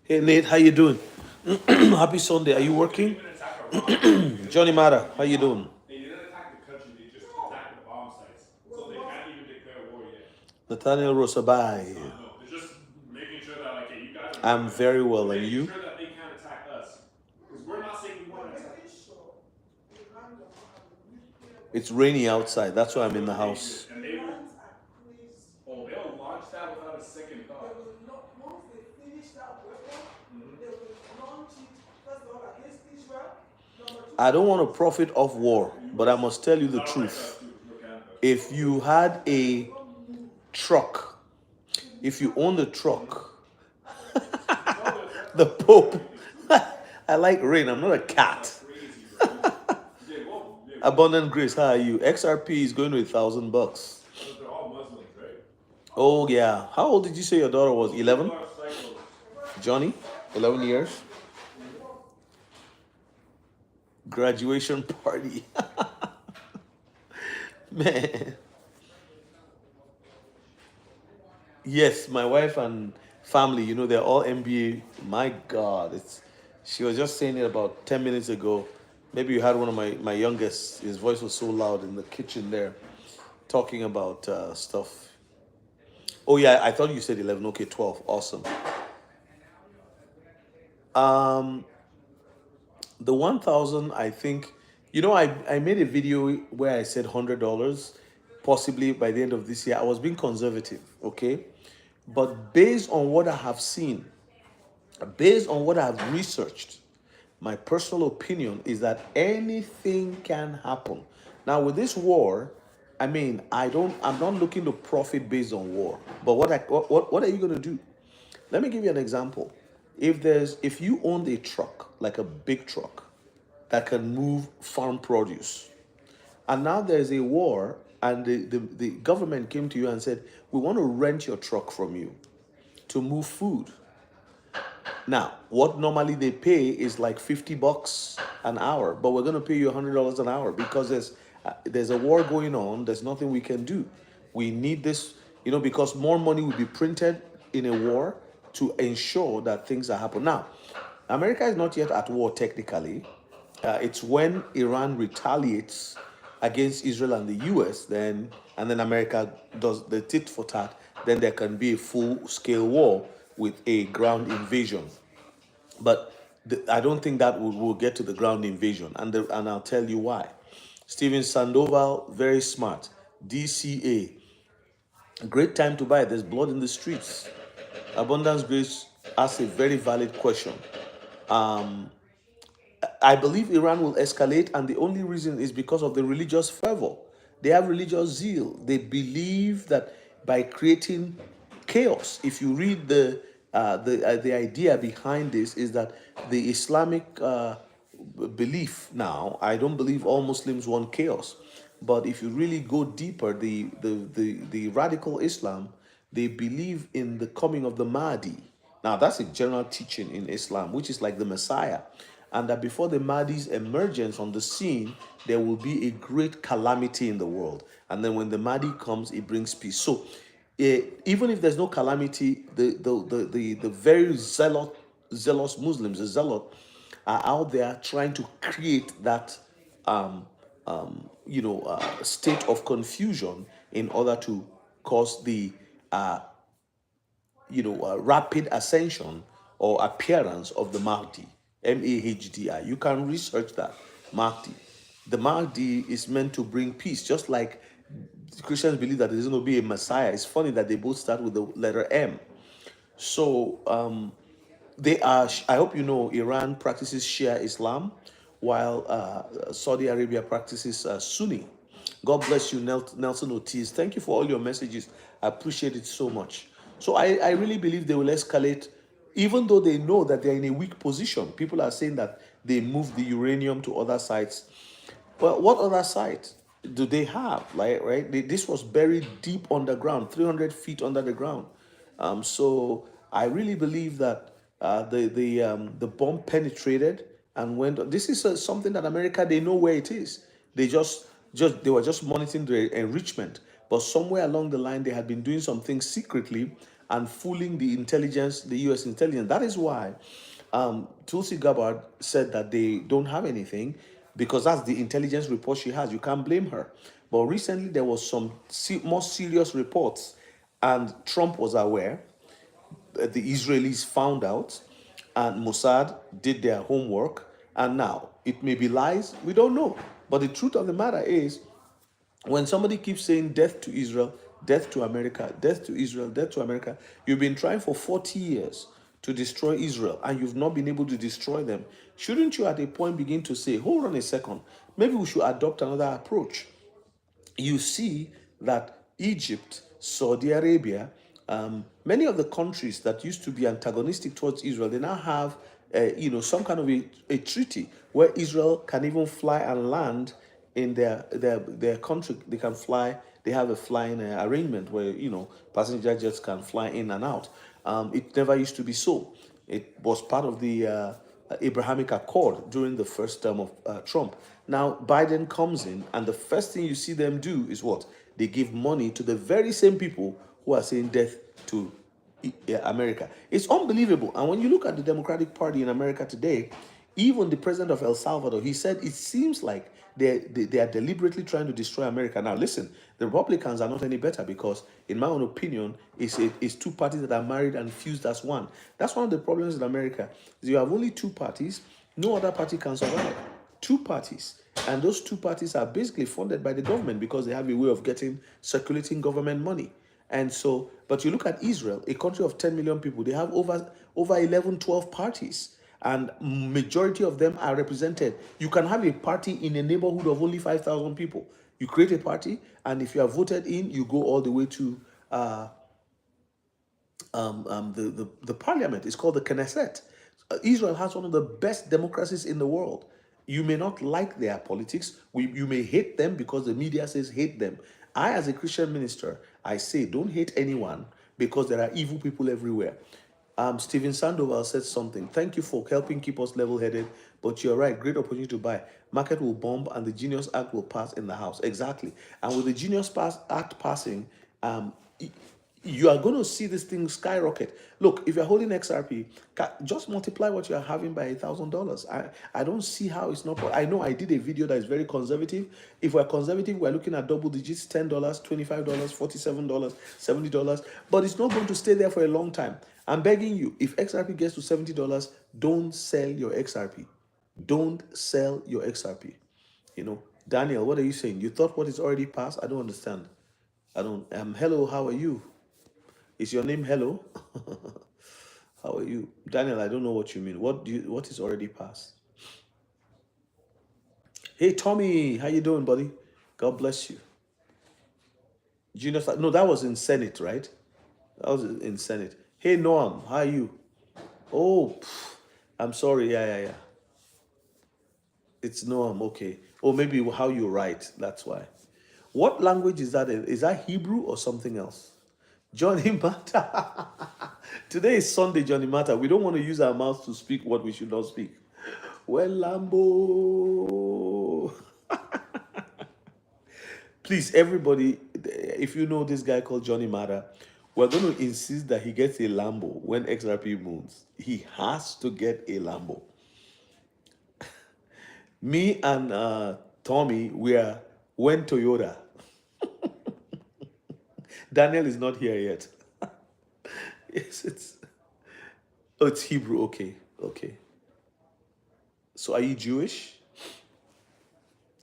Hey Nate, how you doing? Happy Sunday. Are you working? Johnny Mata, how you doing? Nathaniel Rosabai. I'm very well, and you? It's rainy outside. That's why I'm in the house. I don't want to profit off war, but I must tell you the truth. If you had a truck, if you owned a truck, the Pope, I like rain, I'm not a cat. Abundant Grace, how are you? XRP is going to $1,000. Oh, yeah. How old did you say your daughter was? 11? Johnny? 11 years? Graduation party. Man. Yes, my wife and family, they're all MBA. My God, she was just saying it about 10 minutes ago. Maybe you had one of my youngest, his voice was so loud in the kitchen there, talking about stuff. Oh, yeah, I thought you said 11. Okay, 12. Awesome. Um, the 1,000, I think, I made a video where I said $100, possibly by the end of this year. I was being conservative, okay? But based on what I have seen, based on what I have researched, my personal opinion is that anything can happen. Now, with this war, I'm not looking to profit based on war. But what are you going to do? Let me give you an example. If you owned a truck, like a big truck, that can move farm produce, and now there's a war, and the government came to you and said, we want to rent your truck from you to move food. Now, what normally they pay is like $50 an hour, but we're going to pay you $100 an hour because there's a war going on. There's nothing we can do. We need this, because more money will be printed in a war to ensure that things are happening. Now, America is not yet at war technically. It's when Iran retaliates against Israel and the U.S., and then America does the tit for tat, then there can be a full-scale war with a ground invasion. But I don't think that will get to the ground invasion, and I'll tell you why. Steven Sandoval, very smart. DCA, great time to buy. There's blood in the streets. Abundance Grace asks a very valid question. Um, I believe Iran will escalate, and the only reason is because of the religious fervor. They have religious zeal. They believe that by creating chaos, if you read the idea behind this, is that the Islamic belief now. I don't believe all Muslims want chaos, but if you really go deeper, the radical Islam, they believe in the coming of the Mahdi. Now, that's a general teaching in Islam, which is like the Messiah. And that before the Mahdi's emergence on the scene, there will be a great calamity in the world. And then when the Mahdi comes, it brings peace. So, even if there's no calamity, the very zealous Muslims, the zealot, are out there trying to create that state of confusion in order to cause the rapid ascension or appearance of the Mahdi, Mahdi. You can research that, Mahdi. The Mahdi is meant to bring peace, just like Christians believe that there's going to be a Messiah. It's funny that they both start with the letter M. So they are. I hope you know Iran practices Shia Islam, while Saudi Arabia practices Sunni. God bless you, Nelson Ortiz. Thank you for all your messages. I appreciate it so much. So I really believe they will escalate, even though they know that they're in a weak position. People are saying that they moved the uranium to other sites. Well, what other sites do they have? Like, right? This was buried deep underground, 300 feet under the ground. So I really believe that the bomb penetrated and went. This is something that America, they know where it is. They they were just monitoring the enrichment, but somewhere along the line they had been doing some things secretly, and fooling the intelligence, the US intelligence. That is why Tulsi Gabbard said that they don't have anything, because that's the intelligence report she has. You can't blame her. But recently there was some more serious reports, and Trump was aware. The Israelis found out, and Mossad did their homework, and now it may be lies, we don't know. But the truth of the matter is, when somebody keeps saying death to Israel, death to America, death to Israel, death to America, you've been trying for 40 years to destroy Israel and you've not been able to destroy them. Shouldn't you at a point begin to say, hold on a second, maybe we should adopt another approach? You see that Egypt, Saudi Arabia, many of the countries that used to be antagonistic towards Israel, they now have, some kind of a treaty where Israel can even fly and land in their country. They can fly. They have a flying arrangement where passenger jets can fly in and out. It never used to be so. It was part of the Abrahamic Accord during the first term of Trump. Now Biden comes in, and the first thing you see them do is what? They give money to the very same people who are saying death to America. It's unbelievable. And when you look at the Democratic Party in America today, even the president of El Salvador, he said it seems like they are deliberately trying to destroy America. Now, listen, the Republicans are not any better because, in my own opinion, it's two parties that are married and fused as one. That's one of the problems in America. Is you have only two parties, no other party can survive. Two parties. And those two parties are basically funded by the government because they have a way of getting circulating government money. And so, but you look at Israel, a country of 10 million people, they have over 11, 12 parties. And majority of them are represented. You can have a party in a neighborhood of only 5,000 people. You create a party, and if you are voted in, you go all the way to the parliament. It's called the Knesset. Israel has one of the best democracies in the world. You may not like their politics. You may hate them because the media says hate them. I, as a Christian minister, I say don't hate anyone because there are evil people everywhere. Steven Sandoval said something. Thank you for helping keep us level-headed, but you're right. Great opportunity to buy. Market will bomb and the Genius Act will pass in the House. Exactly. And with the Genius Act passing, you are going to see this thing skyrocket. Look, if you're holding XRP, just multiply what you're having by $1,000. I don't see how it's not. I know I did a video that is very conservative. If we're conservative, we're looking at double digits, $10, $25, $47, $70. But it's not going to stay there for a long time. I'm begging you, if XRP gets to $70, don't sell your XRP. Don't sell your XRP. Daniel, what are you saying? You thought what is already passed? I don't understand. I don't. Hello, how are you? Is your name Hello? How are you, Daniel? I don't know what you mean. What is already passed? Hey, Tommy, how you doing, buddy? God bless you. Junior, no, that was in Senate, right? That was in Senate. Hey, Noam, how are you? Oh, I'm sorry. Yeah. It's Noam. Okay. Or maybe how you write. That's why. What language is that in? Is that Hebrew or something else? Johnny Mata. Today is Sunday, Johnny Mata. We don't want to use our mouths to speak what we should not speak. Well, Lambo. Please, everybody, if you know this guy called Johnny Mata, we're going to insist that he gets a Lambo when XRP moves. He has to get a Lambo. Me and Tommy, went Toyota. Daniel is not here yet. Yes, it's Hebrew. Okay. So are you Jewish?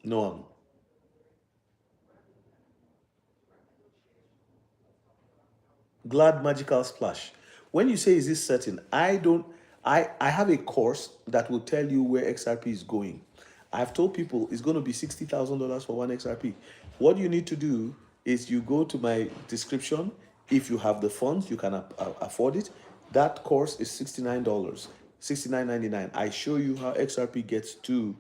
No, Glad Magical Splash. When you say is this certain, I have a course that will tell you where XRP is going. I've told people it's going to be $60,000 for one XRP. What you need to do is you go to my description. If you have the funds, you can afford it. That course is $69, $69.99. I show you how XRP gets to,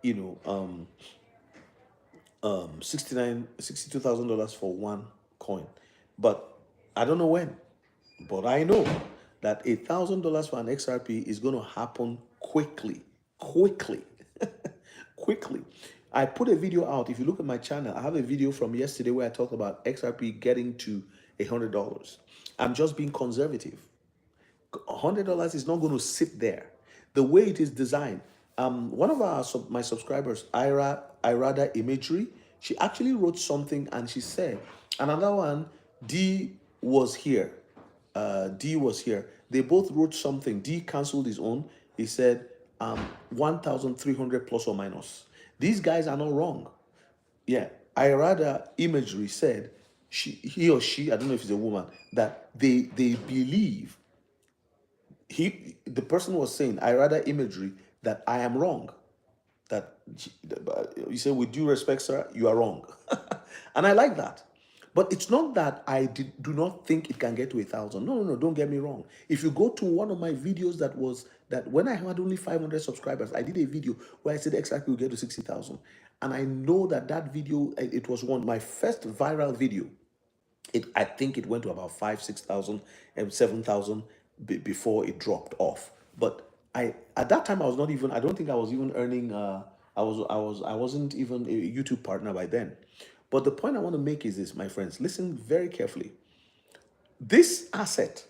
$62,000 for one coin. But I don't know when. But I know that $1,000 for an XRP is going to happen quickly. Quickly. I put a video out. If you look at my channel, I have a video from yesterday where I talked about XRP getting to $100. I'm just being conservative. $100 is not going to sit there. The way it is designed. One of my subscribers, Irada Imagery, she actually wrote something and she said, another one, D was here. D was here. They both wrote something. D canceled his own. He said 1,300 plus or minus. These guys are not wrong. Yeah, Irada Imagery said he or she, I don't know if it's a woman, that they believe the person was saying, I rather imagery, that I am wrong. That you say, with due respect, sir, you are wrong. And I like that. But it's not that do not think it can get to 1,000. No, no, no, don't get me wrong. If you go to one of my videos that when I had only 500 subscribers, I did a video where I said XRP will get to 60,000. And I know that video, it was my first viral video. I think it went to about 5,000, 6,000, and 7,000 before it dropped off. But at that time I was not even. I don't think I was even earning. I wasn't even a YouTube partner by then. But the point I want to make is this, my friends. Listen very carefully. This asset,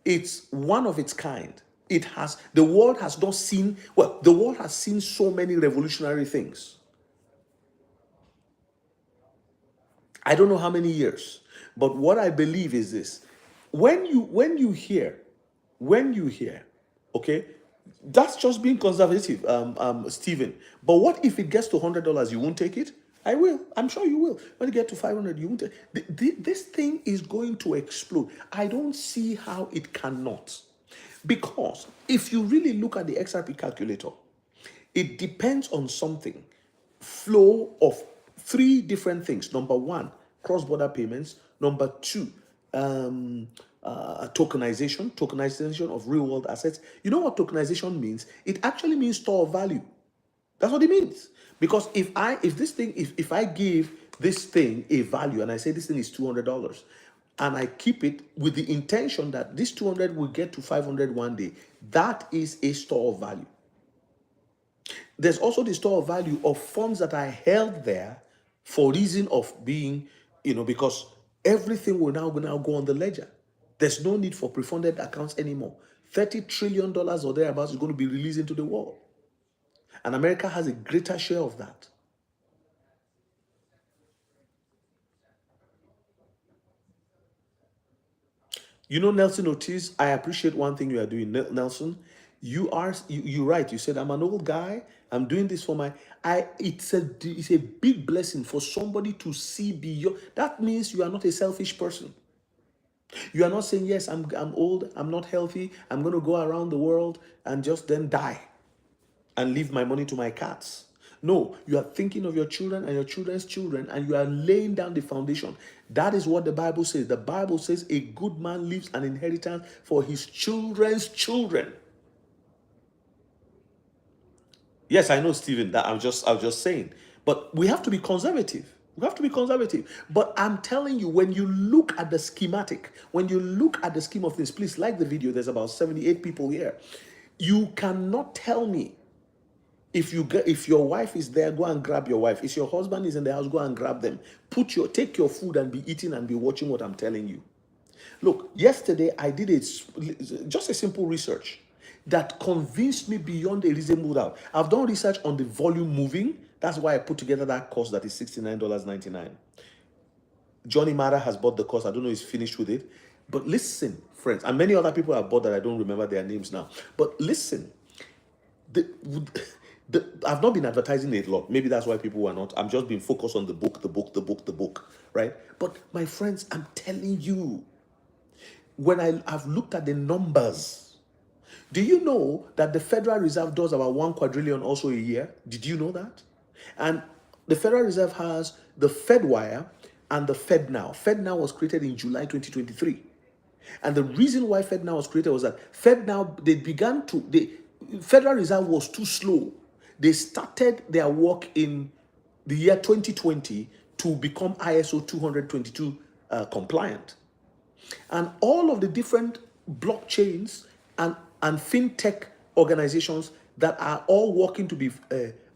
it's one of its kind. The world has not seen. Well, the world has seen so many revolutionary things. I don't know how many years, but what I believe is this: when you hear, okay, that's just being conservative, Stephen. But what if it gets to $100? You won't take it? I will. I'm sure you will. When you get to 500, you won't take. This thing is going to explode. I don't see how it cannot, because if you really look at the XRP calculator, it depends on something. Flow of 3 different things. Number 1, cross-border payments. Number 2, tokenization of real-world assets. You know what tokenization means? It actually means store of value. That's what it means. Because if I give this thing a value and I say this thing is $200, and I keep it with the intention that this 200 will get to 500 one day, that is a store of value. There's also the store of value of funds that are held there for reason of being, because everything will now go on the ledger. There's no need for pre-funded accounts anymore. $30 trillion or thereabouts is going to be released into the world. And America has a greater share of that. Nelson Ortiz, I appreciate one thing you are doing, Nelson. You're right. You said, I'm an old guy. I'm doing this for it's a big blessing for somebody to see beyond. That means you are not a selfish person. You are not saying, yes, I'm old, I'm not healthy, I'm going to go around the world and just then die and leave my money to my cats. No, you are thinking of your children and your children's children, and you are laying down the foundation. That is what the Bible says. The Bible says a good man leaves an inheritance for his children's children. Yes, I know, Stephen, that I was just saying. But we have to be conservative. We have to be conservative. But I'm telling you, when you look at the schematic, when you look at the scheme of things, please like the video. There's about 78 people here. You cannot tell me, if your wife is there, go and grab your wife. If your husband is in the house, go and grab them. Take your food and be eating and be watching what I'm telling you. Look, yesterday I did just a simple research that convinced me beyond a reasonable doubt. I've done research on the volume moving. That's why I put together that course that is $69.99. Johnny Mara has bought the course. I don't know if he's finished with it. But listen, friends, and many other people have bought that I don't remember their names now. But listen, I've not been advertising it a lot. Maybe that's why people are not. I'm just being focused on the book, right? But my friends, I'm telling you, when I've looked at the numbers, do you know that the Federal Reserve does about 1 quadrillion also a year? Did you know that? And the Federal Reserve has the FedWire and the FedNow. FedNow was created in July 2023. And the reason why FedNow was created was that FedNow, the Federal Reserve was too slow. They started their work in the year 2020 to become ISO 222 compliant. And all of the different blockchains and fintech organizations that are all working to be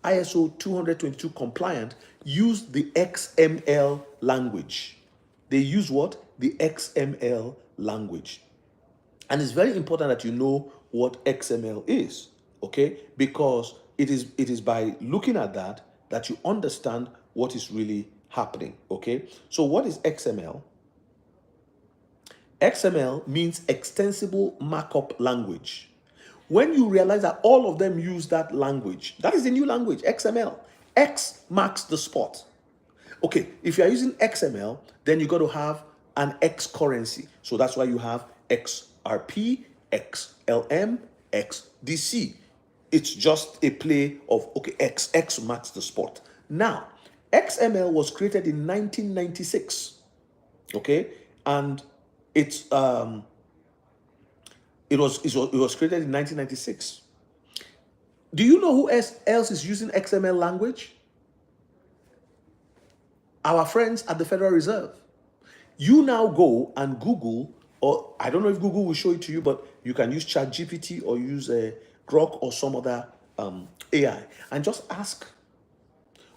ISO 222 compliant use the XML language. they use what? The XML language. And it's very important that you know what XML is, okay? Because it is by looking at that you understand what is really happening, okay? So what is XML? XML means extensible markup language. When you realize that all of them use that language, that is the new language, XML. X marks the spot. Okay, if you are using XML, then you got to have an X currency. So that's why you have XRP, XLM, XDC. It's just a play of, okay, X marks the spot. Now, XML was created in 1996, okay? And it's it was created in 1996. Do you know who else is using XML language? Our friends at the Federal Reserve. You now go and Google, or I don't know if Google will show it to you, but you can use ChatGPT or use Grok or some other AI and just ask,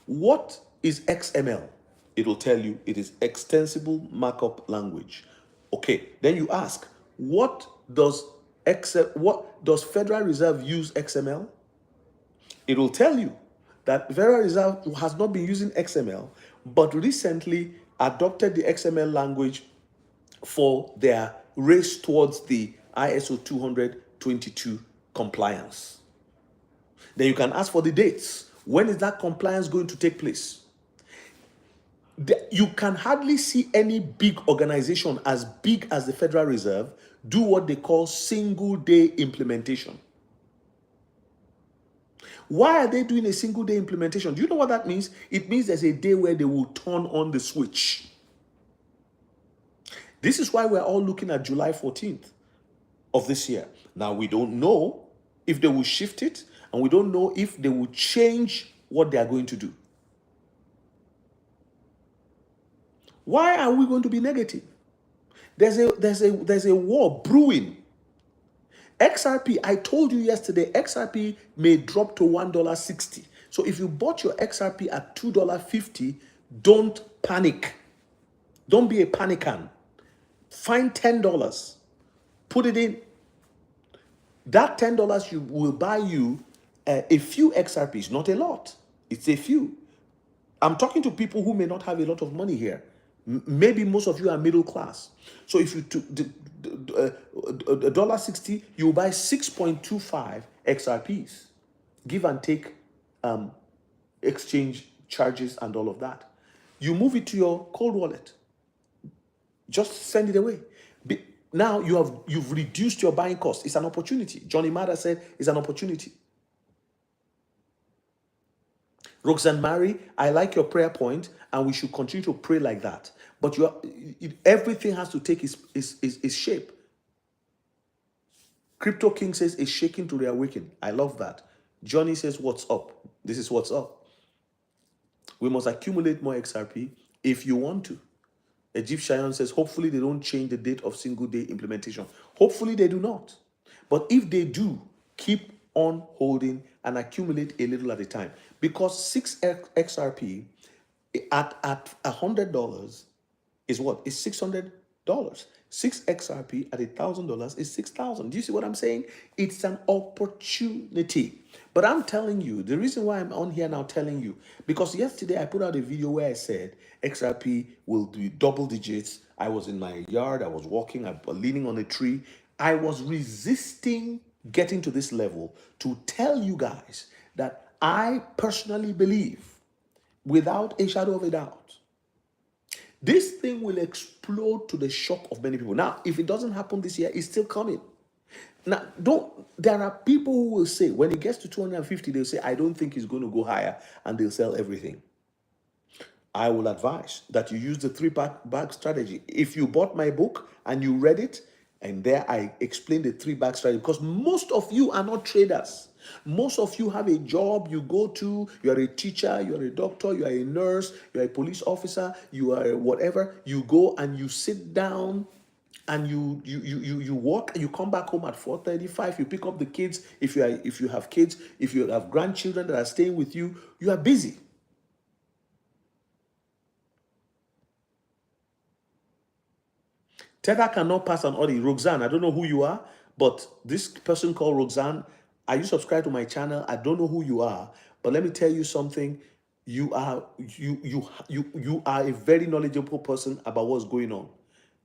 what is XML? It will tell you it is extensible markup language. Okay, then you ask, what does Federal Reserve use XML? It will tell you that Federal Reserve has not been using XML, but recently adopted the XML language for their race towards the ISO 20022 compliance. Then you can ask for the dates. When is that compliance going to take place? You can hardly see any big organization as big as the Federal Reserve do what they call single day implementation. Why are they doing a single day implementation? Do you know what that means? It means there's a day where they will turn on the switch. This is why we're all looking at July 14th of this year. Now, we don't know if they will shift it, and we don't know if they will change what they are going to do. Why are we going to be negative? There's a war brewing. XRP, I told you yesterday, XRP may drop to $1.60. So if you bought your XRP at $2.50, don't panic. Don't be a panican. Find $10. Put it in. That $10 will buy you a few XRPs, not a lot. It's a few. I'm talking to people who may not have a lot of money here. Maybe most of you are middle class. So if you took $1.60, you buy 6.25 XRPs. Give and take exchange charges and all of that. You move it to your cold wallet. Just send it away. Now you've reduced your buying cost. It's an opportunity. Johnny Mada said it's an opportunity. Roxanne Mary, I like your prayer point, and we should continue to pray like that. But everything has to take its shape. Crypto King says, "It's shaking to reawaken." I love that. Johnny says, "What's up?" This is what's up. We must accumulate more XRP if you want to. Egyptian says, hopefully they don't change the date of single day implementation. Hopefully they do not. But if they do, keep on holding and accumulate a little at a time. Because 6 XRP at $100 is what? Is $600. 6 XRP at $1,000 is $6,000. Do you see what I'm saying? It's an opportunity. But I'm telling you, the reason why I'm on here now telling you, because yesterday I put out a video where I said XRP will do double digits. I was in my yard, I was walking, I was leaning on a tree. I was resisting getting to this level to tell you guys that I personally believe, without a shadow of a doubt, this thing will explode to the shock of many people. Now, if it doesn't happen this year, it's still coming. Now, there are people who will say, when it gets to 250, they'll say, I don't think it's going to go higher, and they'll sell everything. I will advise that you use the 3-bag strategy. If you bought my book and you read it, and there I explain the 3-bag strategy, because most of you are not traders. Most of you have a job you go to, you're a teacher, you're a doctor, you're a nurse, you're a police officer, you are whatever. You go and you sit down and you work, you come back home at 4:35, you pick up the kids, if you have kids, if you have grandchildren that are staying with you, you are busy. Tether cannot pass an audit. Roxanne, I don't know who you are, but this person called Roxanne, are you subscribed to my channel? I don't know who you are, but let me tell you something. You are a very knowledgeable person about what's going on.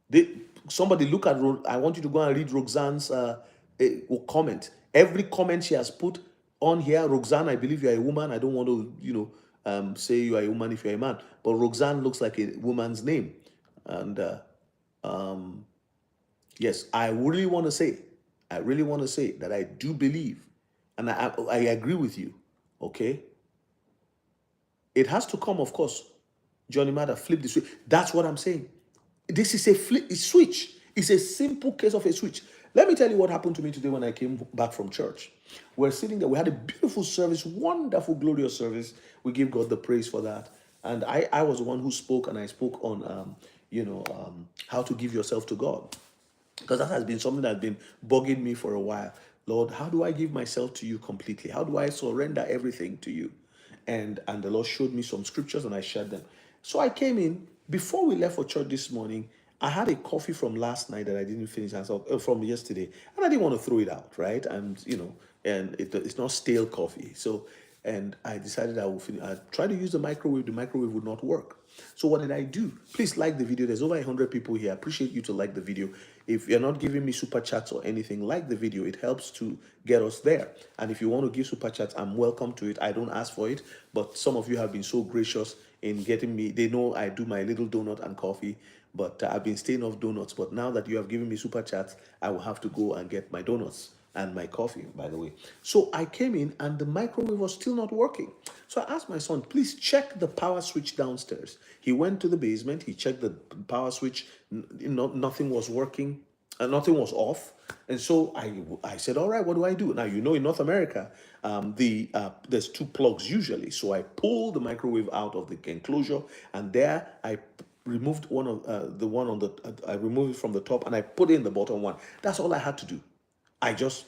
They, somebody look at. I want you to go and read Roxanne's comment. Every comment she has put on here, Roxanne, I believe you are a woman. I don't want to, say you are a woman if you're a man, but Roxanne looks like a woman's name, and yes, I really want to say that I do believe, and I agree with you. Okay, it has to come, of course. Johnny Matter, flip the switch. That's what I'm saying. This is a switch. It's a simple case of a switch. Let me tell you what happened to me today when I came back from church. We're sitting there. We had a beautiful service, wonderful, glorious service. We give God the praise for that. And I was the one who spoke, and I spoke on, how to give yourself to God. Because that has been something that's been bugging me for a while. Lord, how do I give myself to you completely? How do I surrender everything to you? And the Lord showed me some scriptures, and I shared them. So I came in before we left for church this morning. I had a coffee from last night that I didn't finish, from yesterday, and I didn't want to throw it out, right? And it's not stale coffee. So, and I decided I would finish. I tried to use the microwave. The microwave would not work. So what did I do? Please like the video. There's over 100 people here. I appreciate you to like the video. If you're not giving me super chats or anything, like the video. It helps to get us there. And if you want to give super chats, I'm welcome to it. I don't ask for it, but some of you have been so gracious in getting me. They know I do my little donut and coffee, but I've been staying off donuts. But now that you have given me super chats, I will have to go and get my donuts and my coffee, by the way. So I came in and the microwave was still not working. So I asked my son, please check the power switch downstairs. He went to the basement, he checked the power switch, nothing was working, nothing was off. And so I said, all right, what do I do? Now, in North America, there's two plugs usually. So I pulled the microwave out of the enclosure, and there I removed one of the one on the, I removed it from the top, and I put in the bottom one. That's all I had to do. I just,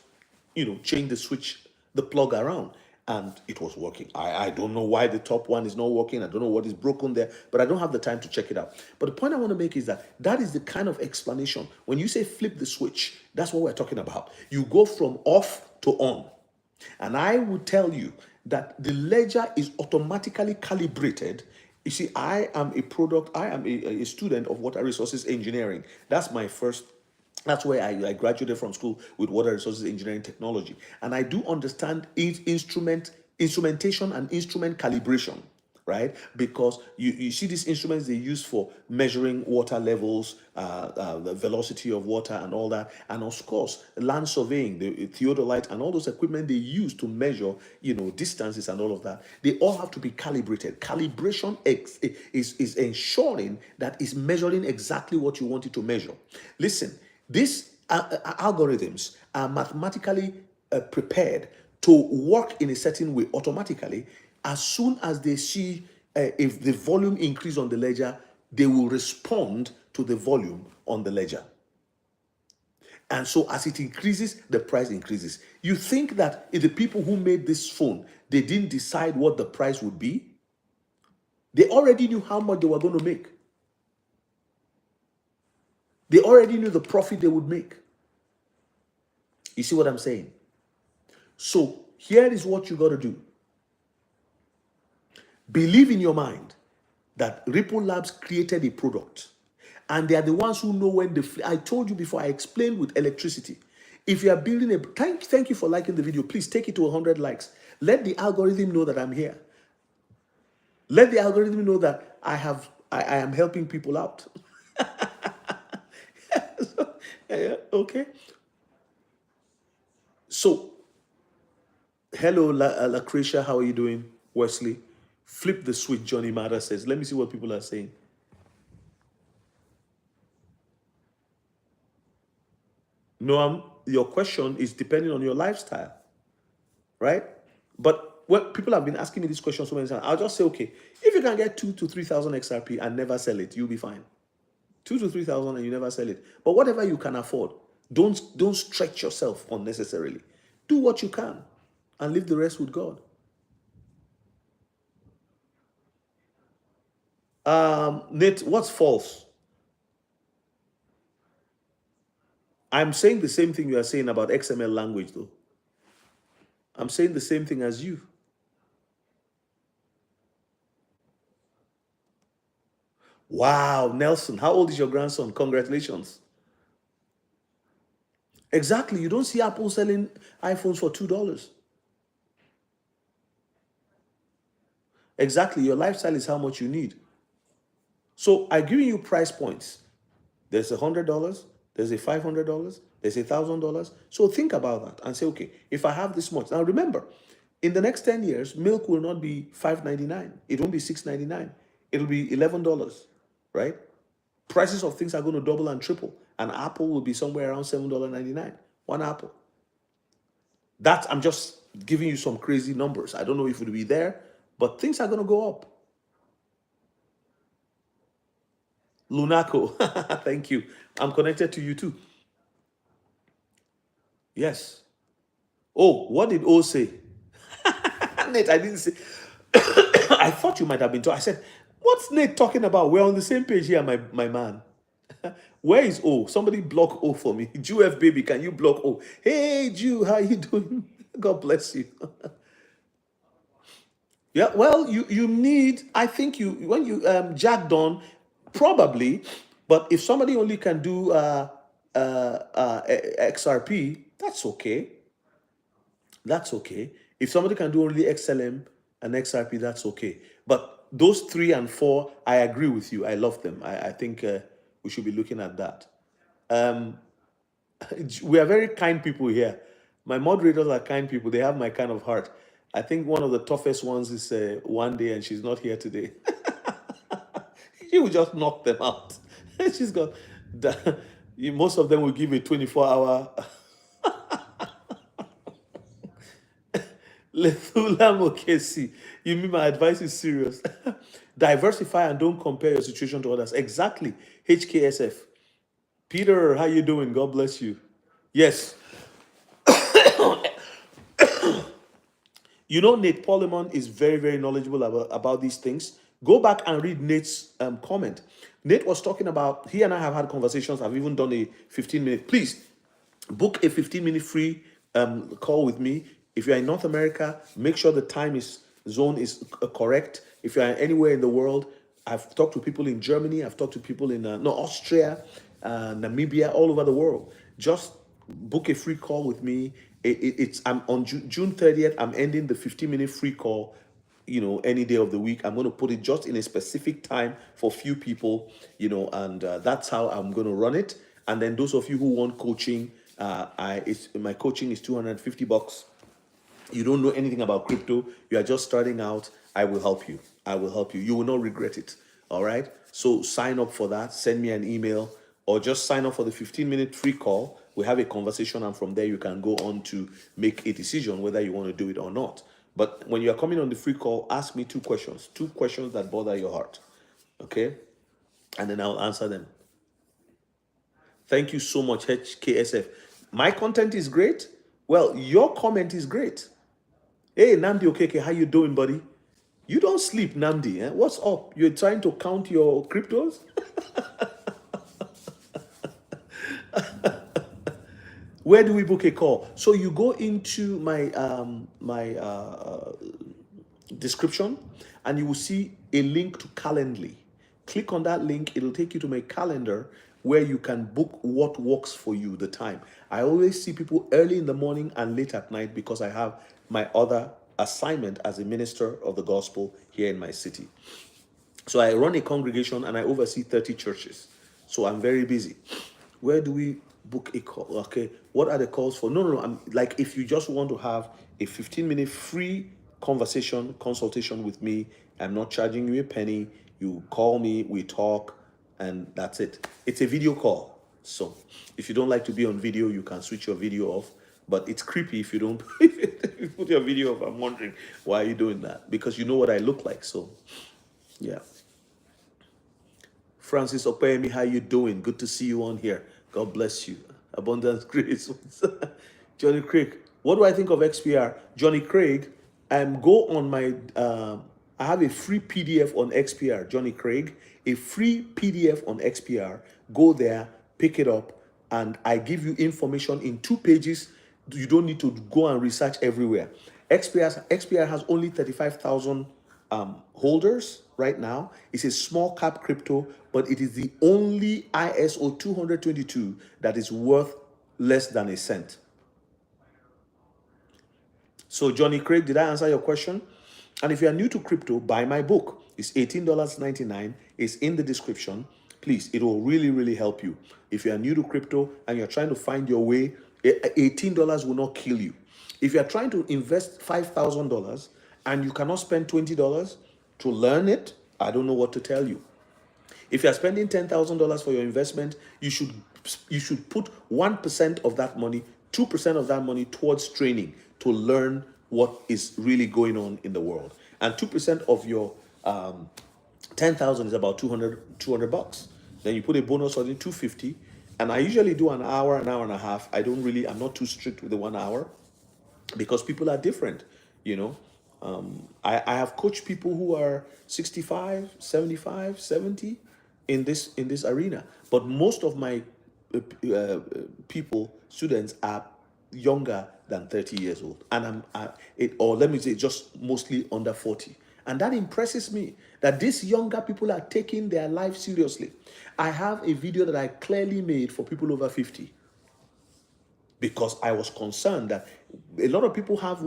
changed the switch, the plug around, and it was working. I don't know why the top one is not working. I don't know what is broken there, but I don't have the time to check it out. But the point I want to make is that is the kind of explanation. When you say flip the switch, that's what we're talking about. You go from off to on. And I would tell you that the ledger is automatically calibrated. You see, I am a student of water resources engineering. That's where I graduated from school with water resources engineering technology. And I do understand instrumentation and instrument calibration, right? Because you see these instruments they use for measuring water levels, the velocity of water and all that. And of course, land surveying, the theodolite and all those equipment they use to measure, distances and all of that. They all have to be calibrated. Calibration is ensuring that it's measuring exactly what you want it to measure. Listen, these algorithms are mathematically prepared to work in a certain way automatically. As soon as they see if the volume increase on the ledger, they will respond to the volume on the ledger. And so as it increases, the price increases. You think that if the people who made this phone, they didn't decide what the price would be? They already knew how much they were going to make. They already knew the profit they would make. You see what I'm saying? So here is what you got to do. Believe in your mind that Ripple Labs created a product, and they are the ones who know when I told you before, I explained with electricity. If you are building thank you for liking the video. Please take it to 100 likes. Let the algorithm know that I'm here. Let the algorithm know that I am helping people out. Okay. So, hello, Lucretia. How are you doing? Wesley. Flip the switch, Johnny Mata says. Let me see what people are saying. No, your question is depending on your lifestyle, right? But what people have been asking me this question so many times, I'll just say, okay, if you can get 2,000 to 3,000 XRP and never sell it, you'll be fine. 2,000 to 3,000 and you never sell it. But whatever you can afford, don't stretch yourself unnecessarily. Do what you can and leave the rest with God. Nate, what's false? I'm saying the same thing you are saying about XML language, though. I'm saying the same thing as you. Wow, Nelson, how old is your grandson? Congratulations. Exactly. You don't see Apple selling iPhones for $2. Exactly. Your lifestyle is how much you need. So I'm giving you price points. There's $100, there's a $500, there's $1,000. So think about that and say, okay, if I have this much. Now remember, in the next 10 years, milk will not be $5.99. It won't be $6.99. It'll be $11, right? Prices of things are going to double and triple. An apple will be somewhere around $7.99. One apple. That I'm just giving you some crazy numbers. I don't know if it'll be there, but things are going to go up. Lunaco, thank you. I'm connected to you too. Yes. Oh, what did O say? Nate, I didn't say. I thought you might have been told. I said, what's Nate talking about? We're on the same page here, my man. Where is O? Somebody block O for me. Jew F baby, can you block O? Hey Jew, how you doing? God bless you. Yeah, well, you need. I think you when you jacked on, probably, but if somebody only can do XRP, that's okay. That's okay. If somebody can do only XLM and XRP, that's okay. But those 3 and 4, I agree with you. I love them. I think we should be looking at that. We are very kind people here. My moderators are kind people. They have my kind of heart. I think one of the toughest ones is one day, and she's not here today. She will just knock them out. She's got most of them will give a 24-hour. Lethulam Okesi. You mean my advice is serious? Diversify and don't compare your situation to others. Exactly. HKSF. Peter, how you doing? God bless you. Yes. You know, Nate Polemon is very, very knowledgeable about these things. Go back and read Nate's comment. Nate was talking about, he and I have had conversations. I've even done a 15-minute. Please book a 15-minute free call with me. If you're in North America, make sure the time zone is correct. If you're anywhere in the world, I've talked to people in Germany. I've talked to people in Austria, Namibia, all over the world. Just book a free call with me. I'm on June 30th. I'm ending the 15-minute free call. Any day of the week. I'm going to put it just in a specific time for few people. And that's how I'm going to run it. And then those of you who want coaching, my coaching is $250. You don't know anything about crypto, you are just starting out, I will help you. You will not regret it. All right. So sign up for that. Send me an email or just sign up for the 15-minute free call. We have a conversation, and from there you can go on to make a decision whether you want to do it or not. But when you are coming on the free call, ask me two questions that bother your heart. Okay. And then I'll answer them. Thank you so much, HKSF. My content is great. Well, your comment is great. Hey, Nandi Okeke, how you doing, buddy? You don't sleep, Nandi. Eh? What's up? You're trying to count your cryptos? Where do we book a call? So you go into my description, and you will see a link to Calendly. Click on that link. It'll take you to my calendar where you can book what works for you, the time. I always see people early in the morning and late at night because I have my other assignment as a minister of the gospel here in my city. So I run a congregation and I oversee 30 churches. So I'm very busy. Where do we book a call? Okay, what are the calls for? No. I'm like, if you just want to have a 15-minute free consultation with me, I'm not charging you a penny. You call me, we talk, and that's it. It's a video call. So if you don't like to be on video, you can switch your video off. But it's creepy if you don't if you put your video off. I'm wondering, why are you doing that? Because you know what I look like. So yeah. Francis Opeyemi, how you doing? Good to see you on here. God bless you. Abundance grace. Johnny Craig, what do I think of XPR? Johnny Craig, go on my, I have a free PDF on XPR. Johnny Craig, a free PDF on XPR. Go there, pick it up, and I give you information in 2 pages. You don't need to go and research everywhere. XPR has only 35,000 holders right now. It's a small cap crypto, but it is the only ISO 222 that is worth less than a cent. So Johnny Craig, did I answer your question? And if you are new to crypto, buy my book. It's $18.99. It's in the description. Please, it will really, really help you. If you are new to crypto and you're trying to find your way, $18 will not kill you. If you're trying to invest $5,000 and you cannot spend $20 to learn it, I don't know what to tell you. If you're spending $10,000 for your investment, you should put 1% of that money, 2% of that money towards training to learn what is really going on in the world. And 2% of your 10,000 is about 200 bucks. Then you put a bonus on it, 250. And I usually do an hour and a half. I'm not too strict with the 1 hour because people are different, you know. I have coached people who are 65, 75, 70 in this arena. But most of my students are younger than 30 years old. And or let me say just mostly under 40. And that impresses me that these younger people are taking their life seriously. I have a video that I clearly made for people over 50 because I was concerned that a lot of people have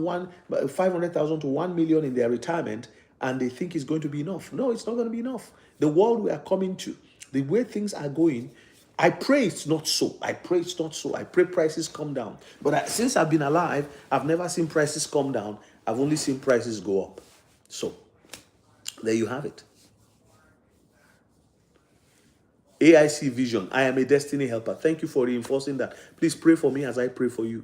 500,000 to 1 million in their retirement and they think it's going to be enough. No, it's not going to be enough. The world we are coming to, the way things are going, I pray it's not so. I pray it's not so. I pray prices come down. But since I've been alive, I've never seen prices come down. I've only seen prices go up. So, there you have it. AIC Vision, I am a destiny helper. Thank you for reinforcing that. Please pray for me as I pray for you.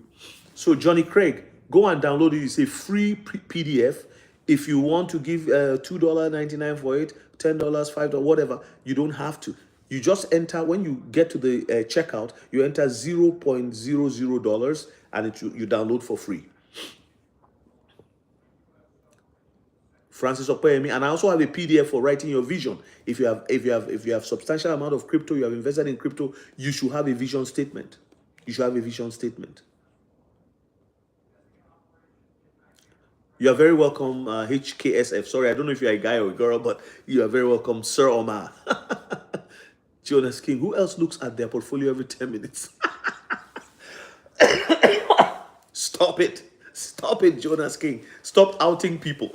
So Johnny Craig, go and download it. It's a free PDF. If you want to give $2.99 for it, $10, $5, whatever, you don't have to. You just enter, when you get to the checkout, you enter $0.00 and you download for free. Francis Opeyemi, and I also have a PDF for writing your vision. If you have substantial amount of crypto, you have invested in crypto, you should have a vision statement. You should have a vision statement. You are very welcome, HKSF. Sorry, I don't know if you're a guy or a girl, but you are very welcome, Sir Omar. Jonas King. Who else looks at their portfolio every 10 minutes? Stop it. Stop it, Jonas King. Stop outing people.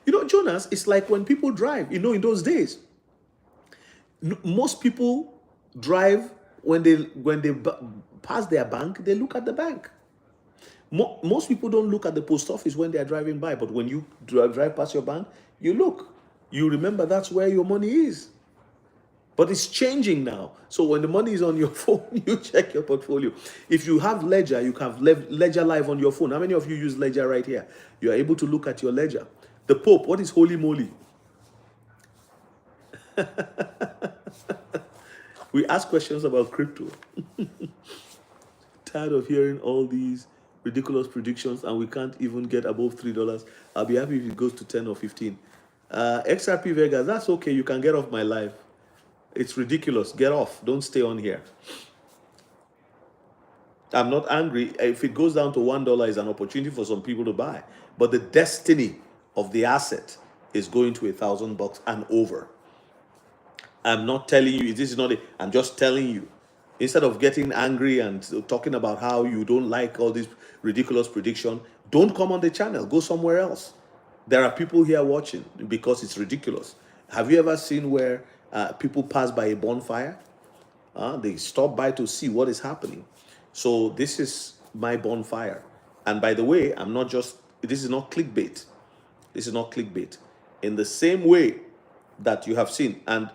You know, Jonas, it's like when people drive, you know, in those days, most people drive when they pass their bank, they look at the bank. Most people don't look at the post office when they are driving by, but when you drive past your bank, you look. You remember that's where your money is. But it's changing now. So when the money is on your phone, you check your portfolio. If you have Ledger, you can have Ledger Live on your phone. How many of you use Ledger right here? You are able to look at your Ledger. The Pope, what is holy moly? We ask questions about crypto. Tired of hearing all these ridiculous predictions and we can't even get above $3. I'll be happy if it goes to 10 or 15. XRP Vegas, that's okay. You can get off my live. It's ridiculous. Get off. Don't stay on here. I'm not angry. If it goes down to $1, it's an opportunity for some people to buy. But the destiny of the asset is going to $1,000 and over. I'm not telling you, this is not it. I'm just telling you. Instead of getting angry and talking about how you don't like all this ridiculous prediction, don't come on the channel. Go somewhere else. There are people here watching because it's ridiculous. Have you ever seen where people pass by a bonfire? They stop by to see what is happening. So this is my bonfire. And by the way, this is not clickbait. This is not clickbait. In the same way that you have seen, and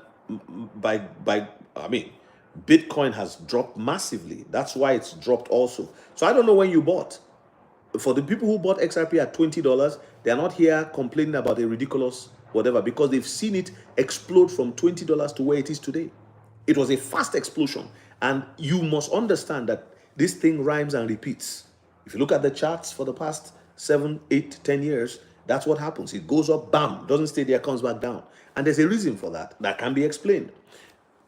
Bitcoin has dropped massively. That's why it's dropped also. So I don't know when you bought. For the people who bought XRP at $20, they are not here complaining about a ridiculous whatever because they've seen it explode from $20 to where it is today. It was a fast explosion. And you must understand that this thing rhymes and repeats. If you look at the charts for the past 7, 8, 10 years, that's what happens. It goes up, bam, doesn't stay there, comes back down. And there's a reason for that. That can be explained.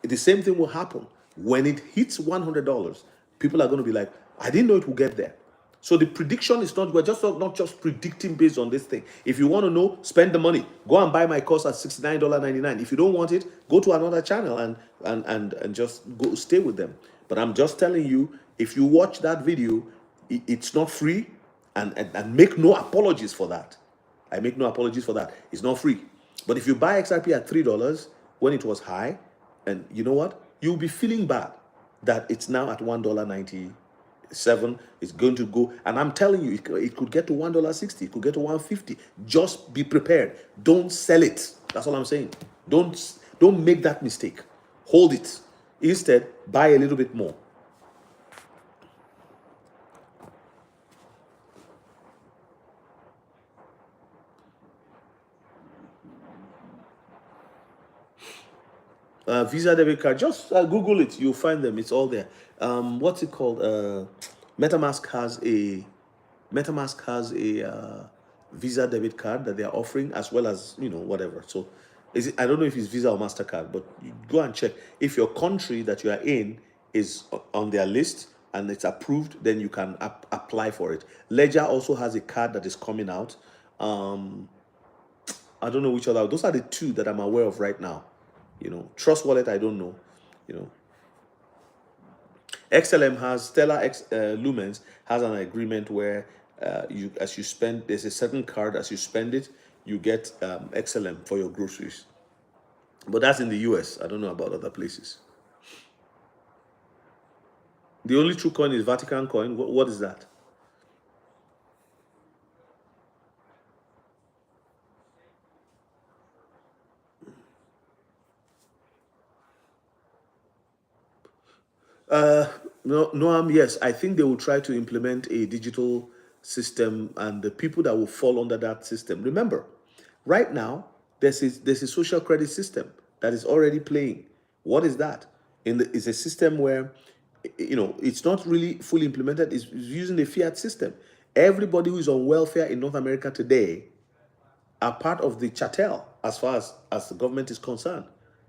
The same thing will happen When it hits $100, people are going to be like, I didn't know it would get there. So the prediction is not, we're just not just predicting based on this thing. If you want to know, spend the money. Go and buy my course at $69.99. If you don't want it, go to another channel and just go stay with them. But I'm just telling you, if you watch that video, it's not free, and make no apologies for that. I make no apologies for that. It's not free. But if you buy XRP at $3 when it was high, and you know what? You'll be feeling bad that it's now at $1.97. It's going to go, and I'm telling you, it could get to $1.60. It could get to $1.50. Just be prepared. Don't sell it. That's all I'm saying. Don't make that mistake. Hold it. Instead, buy a little bit more. Visa debit card. Just Google it. You'll find them. It's all there. What's it called? MetaMask has a Visa debit card that they are offering, as well as whatever. So, I don't know if it's Visa or Mastercard, but you go and check. If your country that you are in is on their list and it's approved, then you can apply for it. Ledger also has a card that is coming out. I don't know which other. Those are the two that I'm aware of right now. Trust Wallet, I don't know. XLM has Lumens has an agreement where as you spend, there's a certain card, as you spend it, you get XLM for your groceries. But that's in the US. I don't know about other places. The only true coin is Vatican coin. What is that? No, yes, I think they will try to implement a digital system, and the people that will fall under that system. Remember, right now there's a social credit system that is already playing. What is that? It's a system where it's not really fully implemented. It's using the fiat system. Everybody who is on welfare in North America today are part of the chattel as far as the government is concerned.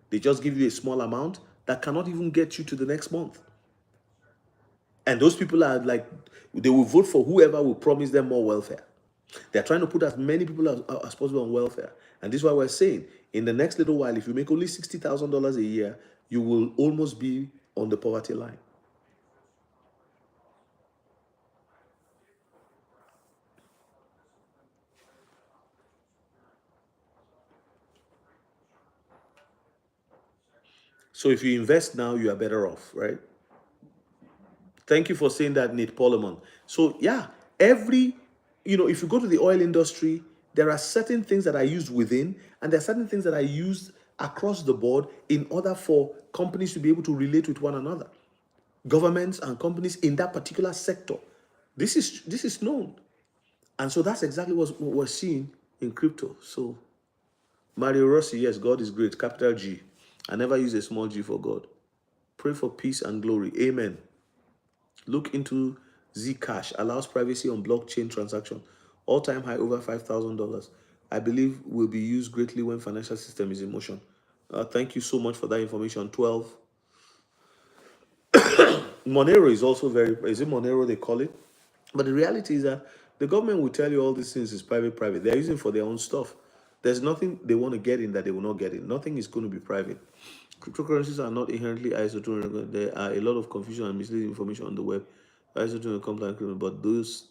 They just give you a small amount that cannot even get you to the next month. And those people are like, they will vote for whoever will promise them more welfare. They're trying to put as many people as possible on welfare. And this is why we're saying, in the next little while, if you make only $60,000 a year, you will almost be on the poverty line. So if you invest now, you are better off, right? Thank you for saying that, Nate Polemon. So yeah, if you go to the oil industry, there are certain things that are used within, and there are certain things that are used across the board in order for companies to be able to relate with one another. Governments and companies in that particular sector. This is known. And so that's exactly what we're seeing in crypto. So Mario Rossi, yes, God is great. Capital G. I never use a small g for God. Pray for peace and glory. Amen. Look into Zcash. Allows privacy on blockchain transaction. All-time high over $5,000. I believe will be used greatly when financial system is in motion. Thank you so much for that information. 12. Monero is also is it Monero they call it? But the reality is that the government will tell you all these things is private. They're using it for their own stuff. There's nothing they want to get in that they will not get in. Nothing is going to be private. Cryptocurrencies are not inherently ISO 200. There are a lot of confusion and misleading information on the web. ISO 200 compliant, but those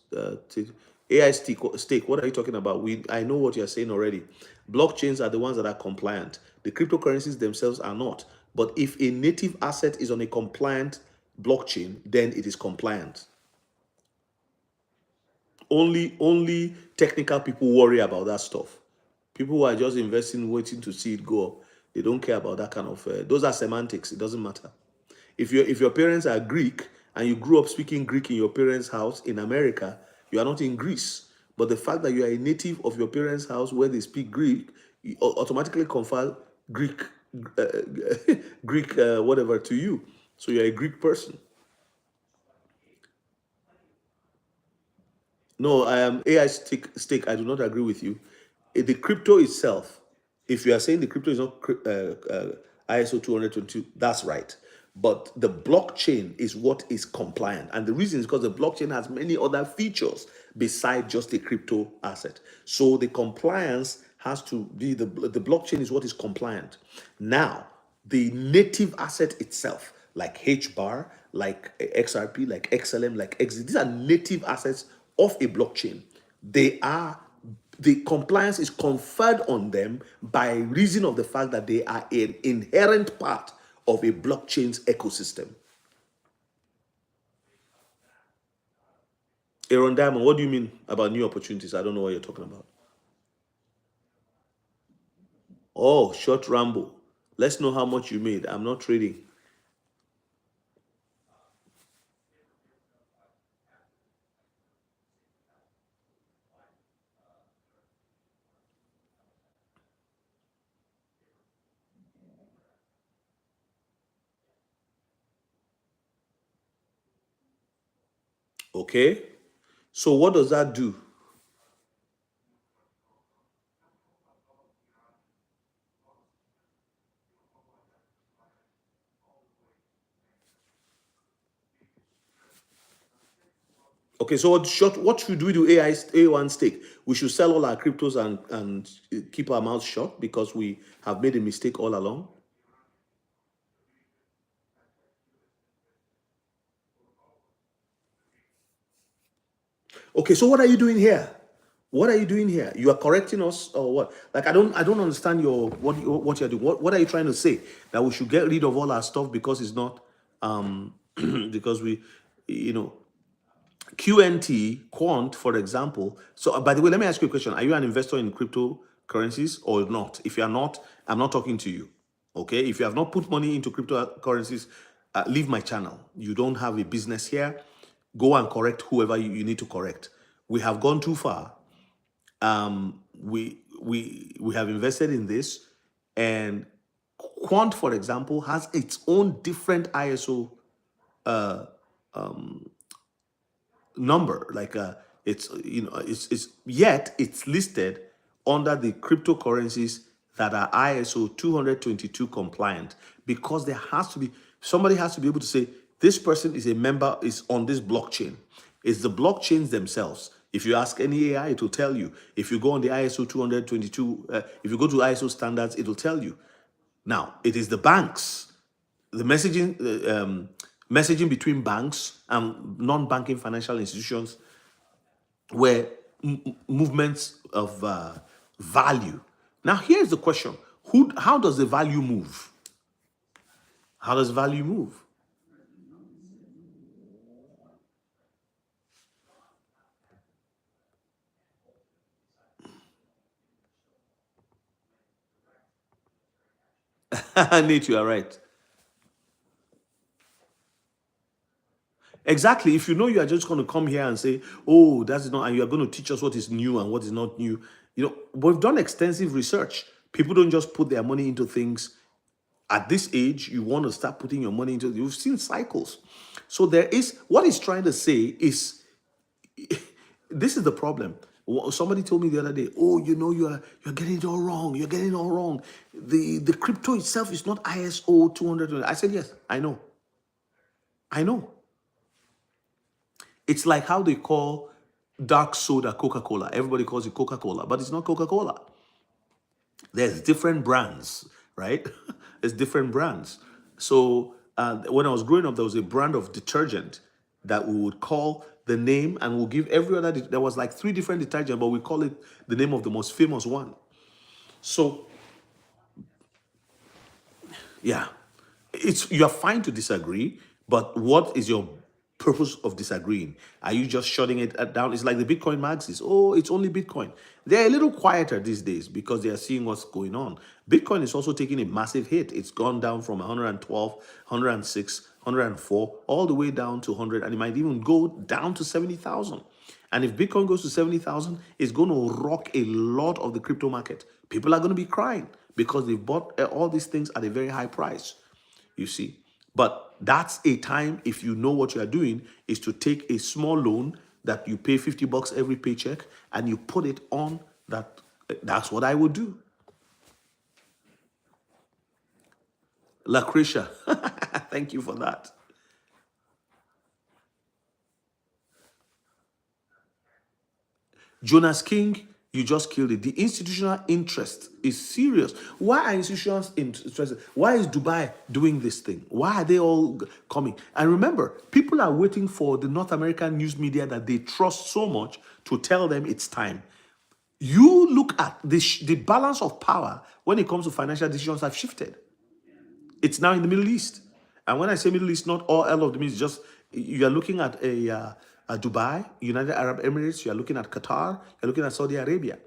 AI stake. What are you talking about? I know what you're saying already. Blockchains are the ones that are compliant. The cryptocurrencies themselves are not. But if a native asset is on a compliant blockchain, then it is compliant. Only technical people worry about that stuff. People who are just investing, waiting to see it go up, they don't care about that kind of. Those are semantics. It doesn't matter. If your parents are Greek and you grew up speaking Greek in your parents' house in America, you are not in Greece. But the fact that you are a native of your parents' house where they speak Greek, you automatically confer Greek, Greek whatever to you. So you're a Greek person. No, I am AI stake. I do not agree with you. The crypto itself, if you are saying the crypto is not ISO 222, that's right. But the blockchain is what is compliant. And the reason is because the blockchain has many other features beside just a crypto asset. So the compliance has to be the blockchain is what is compliant. Now, the native asset itself, like HBAR, like XRP, like XLM, like XZ, these are native assets of a blockchain. They are the compliance is conferred on them by reason of the fact that they are an inherent part of a blockchain's ecosystem. Aaron Diamond, what do you mean about new opportunities? I don't know what you're talking about. Oh, short Rambo. Let's know how much you made. I'm not trading. Okay. So what does that do? Okay, so what should we do A1 stake? We should sell all our cryptos and keep our mouths shut because we have made a mistake all along. Okay, so what are you doing here? What are you doing here? You are correcting us or what? Like I don't understand your what you're doing. What are you trying to say? That we should get rid of all our stuff because it's not because we you know QNT, Quant, for example. So, by the way, let me ask you a question. Are you an investor in cryptocurrencies or not? If you are not, I'm not talking to you. Okay? If you have not put money into cryptocurrencies, leave my channel. You don't have a business here. Go and correct whoever you need to correct. We have gone too far. We have invested in this, and Quant, for example, has its own different ISO number. Like it's it's yet it's listed under the cryptocurrencies that are ISO 222 compliant because there has to be somebody has to be able to say this person is a member is on this blockchain. It's the blockchains themselves. If you ask any AI, it will tell you. If you go on the ISO 222, if you go to ISO standards, it will tell you. Now, it is the banks, the messaging between banks and non-banking financial institutions where movements of value. Now, here's the question: how does the value move? How does value move? Nate, you are right. Exactly. If you know you are just going to come here and say, "Oh, that's not," and you are going to teach us what is new and what is not new. We've done extensive research. People don't just put their money into things. At this age, you want to start putting your money into. You've seen cycles. So there is what he's trying to say is this is the problem. Somebody told me the other day, "Oh, you're getting it all wrong. You're getting it all wrong. The crypto itself is not ISO 200." I said, "Yes, I know. I know." It's like how they call dark soda Coca-Cola. Everybody calls it Coca-Cola, but it's not Coca-Cola. There's different brands, right? There's different brands. So when I was growing up, there was a brand of detergent that we would call the name and we'll give every other, there was like 3 different detergents, but we call it the name of the most famous one. So yeah, you're fine to disagree, but what is your purpose of disagreeing? Are you just shutting it down? It's like the Bitcoin maxis. Oh, it's only Bitcoin. They're a little quieter these days because they are seeing what's going on. Bitcoin is also taking a massive hit. It's gone down from 112, 106, 104, all the way down to 100, and it might even go down to 70,000. And if Bitcoin goes to 70,000, it's going to rock a lot of the crypto market. People are going to be crying because they've bought all these things at a very high price, you see. But that's a time, if you know what you are doing, is to take a small loan that you pay $50 every paycheck and you put it on that. That's what I would do. Lucretia. Thank you for that. Jonas King, you just killed it. The institutional interest is serious. Why are institutions interested? Why is Dubai doing this thing? Why are they all coming? And remember, people are waiting for the North American news media that they trust so much to tell them it's time. You look at the balance of power when it comes to financial decisions have shifted. It's now in the Middle East. And when I say Middle East, not all of the Middle East, just you are looking at a Dubai, United Arab Emirates, you are looking at Qatar, you're looking at Saudi Arabia.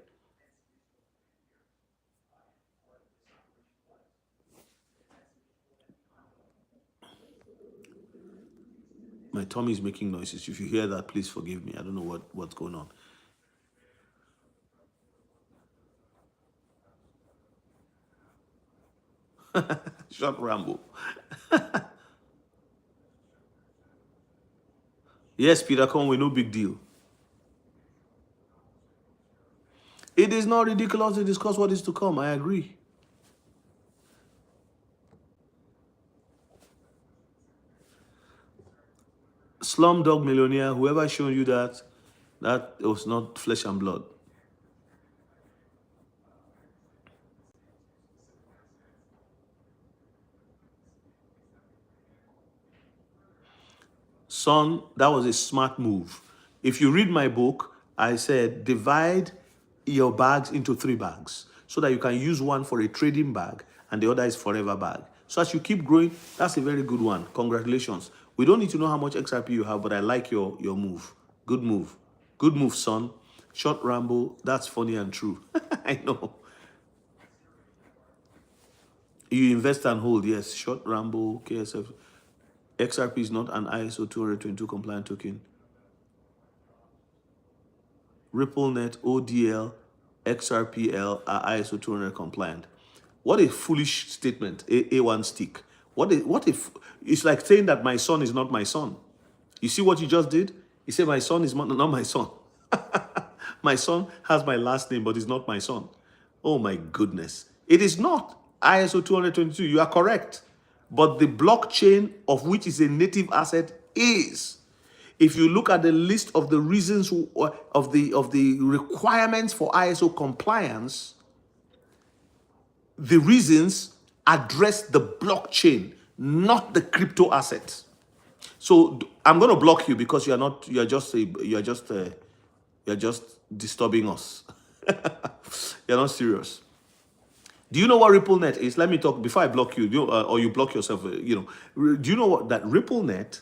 My tummy is making noises. If you hear that, please forgive me. I don't know what's going on. Short Rambo. Yes, Peter Conway, no big deal. It is not ridiculous to discuss what is to come. I agree. Slumdog Millionaire, whoever showed you that was not flesh and blood. Son, that was a smart move. If you read my book, I said divide your bags into 3 bags so that you can use one for a trading bag and the other is forever bag. So as you keep growing, that's a very good one. Congratulations. We don't need to know how much XRP you have, but I like your move. Good move. Good move, son. Short Rambo, that's funny and true. I know. You invest and hold, yes. Short Rambo, KSF. XRP is not an ISO 222 compliant token. RippleNet, ODL, XRPL are ISO 200 compliant. What a foolish statement, A1 stick. What if it's like saying that my son is not my son. You see what you just did? You said my son is not my son. My son has my last name, but he's not my son. Oh my goodness. It is not ISO 222. You are correct. But the blockchain of which is a native asset is. If you look at the list of the reasons of the requirements for ISO compliance, the reasons address the blockchain, not the crypto asset. So I'm going to block you because you're just disturbing us. You're not serious. Do you know what RippleNet is? Let me talk before I block you, or you block yourself. Do you know what that RippleNet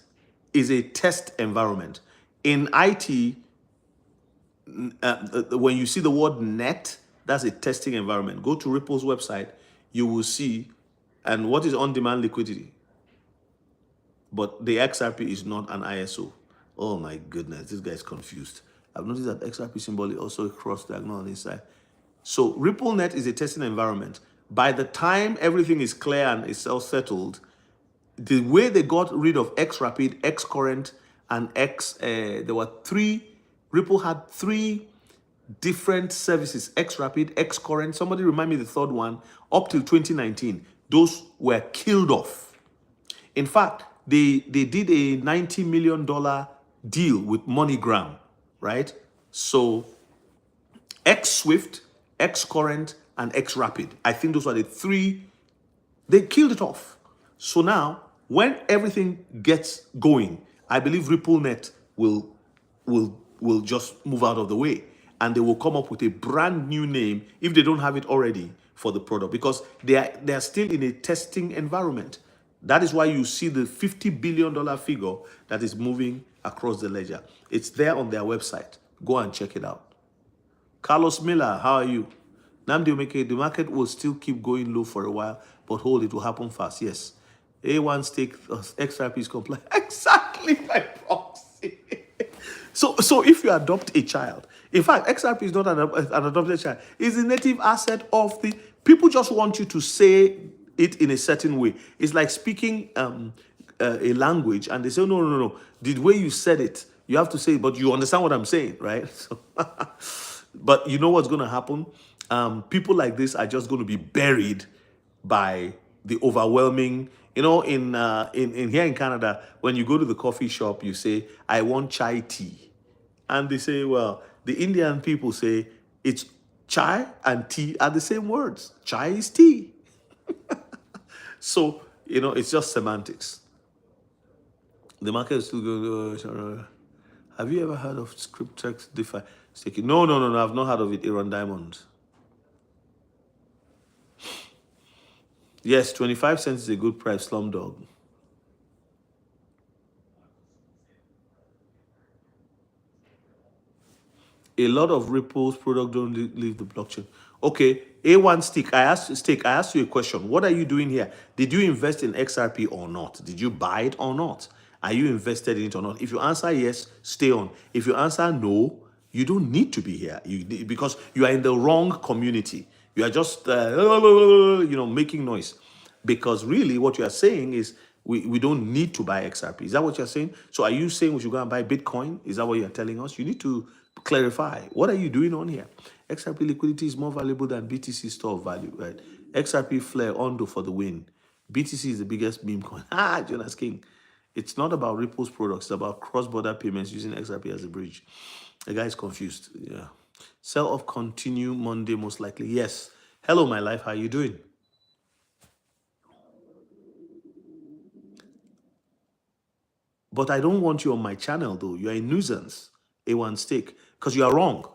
is? A test environment. In IT, when you see the word net, that's a testing environment. Go to Ripple's website, you will see, and what is on-demand liquidity. But the XRP is not an ISO. Oh my goodness, this guy is confused. I've noticed that XRP symbol is also cross-diagonal on the inside. So RippleNet is a testing environment. By the time everything is clear and it's all settled, the way they got rid of XRapid, XCurrent, and there were 3, Ripple had 3 different services, XRapid, XCurrent, somebody remind me the third one, up till 2019. Those were killed off. In fact, they did a $90 million deal with MoneyGram, right? So XSwift, XCurrent, and XRapid. I think those were the 3. They killed it off. So now, when everything gets going, I believe RippleNet will just move out of the way, and they will come up with a brand new name if they don't have it already for the product, because they are still in a testing environment. That is why you see the $50 billion figure that is moving across the ledger. It's there on their website. Go and check it out. Carlos Miller, how are you? Nandi, the market will still keep going low for a while, but hold, it will happen fast. Yes. A1 stake, XRP is compliant. Exactly, my proxy. So if you adopt a child, in fact, XRP is not an adopted child. It's the native asset of the people. Just want you to say it in a certain way. It's like speaking a language, and they say, no. The way you said it, you have to say, but you understand what I'm saying, right? So, but you know what's going to happen? People like this are just going to be buried by the overwhelming, You know, in here in Canada, when you go to the coffee shop, you say, "I want chai tea," and they say, "Well, the Indian people say it's chai and tea are the same words. Chai is tea." So you know, it's just semantics. The market is still going. Have you ever heard of Scriptex DeFi staking? No, no, no, no. I've not heard of it. Aaron Diamond. Yes, 25 cents is a good price, Slumdog. A lot of Ripple's product don't leave the blockchain. Okay, A1 Stick, I asked you a question. What are you doing here? Did you invest in XRP or not? Did you buy it or not? Are you invested in it or not? If you answer yes, stay on. If you answer no, you don't need to be here. Because you are in the wrong community. You are just making noise. Because really what you are saying is we don't need to buy XRP. Is that what you're saying? So are you saying we should go and buy Bitcoin? Is that what you're telling us? You need to clarify. What are you doing on here? XRP liquidity is more valuable than BTC store of value, right? XRP flare Ondo for the win. BTC is the biggest meme coin. Jonas King. It's not about Ripple's products. It's about cross-border payments using XRP as a bridge. The guy is confused. Yeah. Sell off continue Monday most likely. Yes. Hello, my life. How you doing? But I don't want you on my channel, though. You're a nuisance, A1 Steak, because you are wrong.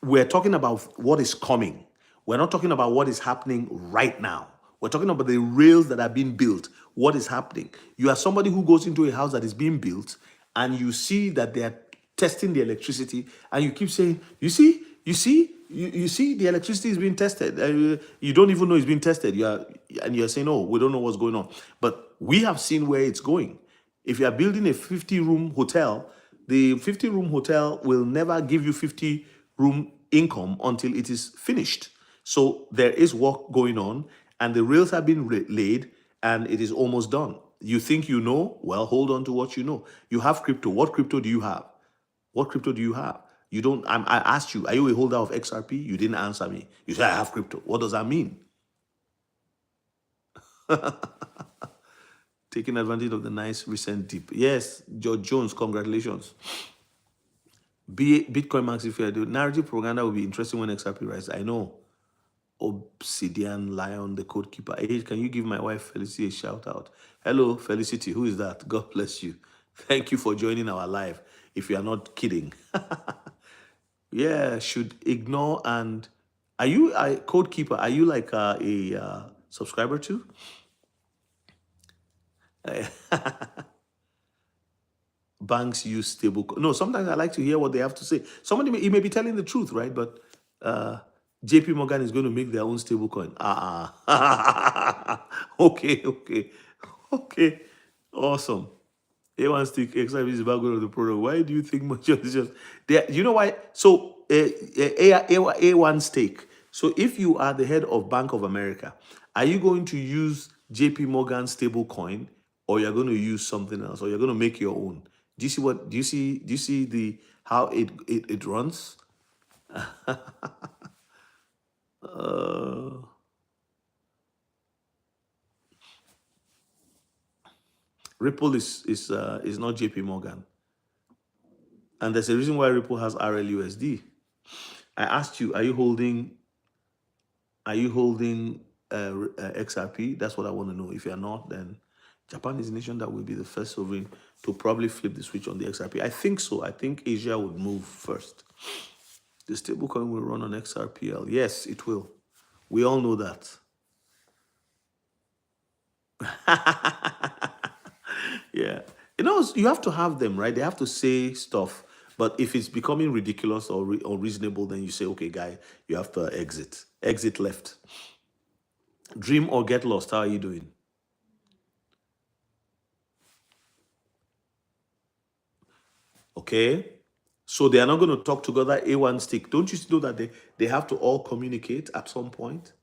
We're talking about what is coming. We're not talking about what is happening right now. We're talking about the rails that are being built. What is happening? You are somebody who goes into a house that is being built and you see that they are testing the electricity and you keep saying, you see, the electricity is being tested. You don't even know it's being tested. You're saying, oh, we don't know what's going on. But we have seen where it's going. If you are building a 50-room hotel, the 50-room hotel will never give you 50-room income until it is finished. So there is work going on, and the rails have been laid, and it is almost done. You think you know? Well, hold on to what you know. You have crypto. What crypto do you have? What crypto do you have? You don't. I asked you, are you a holder of XRP? You didn't answer me. You said I have crypto. What does that mean? Taking advantage of the nice recent dip. Yes, George Jones, congratulations. Bitcoin Max, if you do narrative propaganda will be interesting when XRP rises. I know. Obsidian Lion, the code keeper. Hey, can you give my wife Felicity a shout out? Hello, Felicity. Who is that? God bless you. Thank you for joining our live. If you are not kidding. Yeah, should ignore and are you a code keeper? Are you like a subscriber too? Banks use stable. No, sometimes I like to hear what they have to say. He may be telling the truth, right? But JP Morgan is going to make their own stable coin. Okay, okay, okay. Awesome. A1 stick XRP is about going to the product. Why do you think much of this? You know why? So A1 stake. So if you are the head of Bank of America, are you going to use JP Morgan stable coin or you're going to use something else or you're going to make your own? Do you see the how it runs? Ripple is not JP Morgan. And there's a reason why Ripple has RLUSD. I asked you, are you holding XRP? That's what I want to know. If you're not, then Japan is a nation that will be the first sovereign to probably flip the switch on the XRP. I think so. I think Asia would move first. The stablecoin will run on XRPL. Yes, it will. We all know that. Yeah. You have to have them, right? They have to say stuff. But if it's becoming ridiculous or unreasonable, then you say, okay, guy, you have to exit. Exit left. Dream or get lost. How are you doing? Okay. So they are not going to talk together A1 stick. Don't you know that they have to all communicate at some point?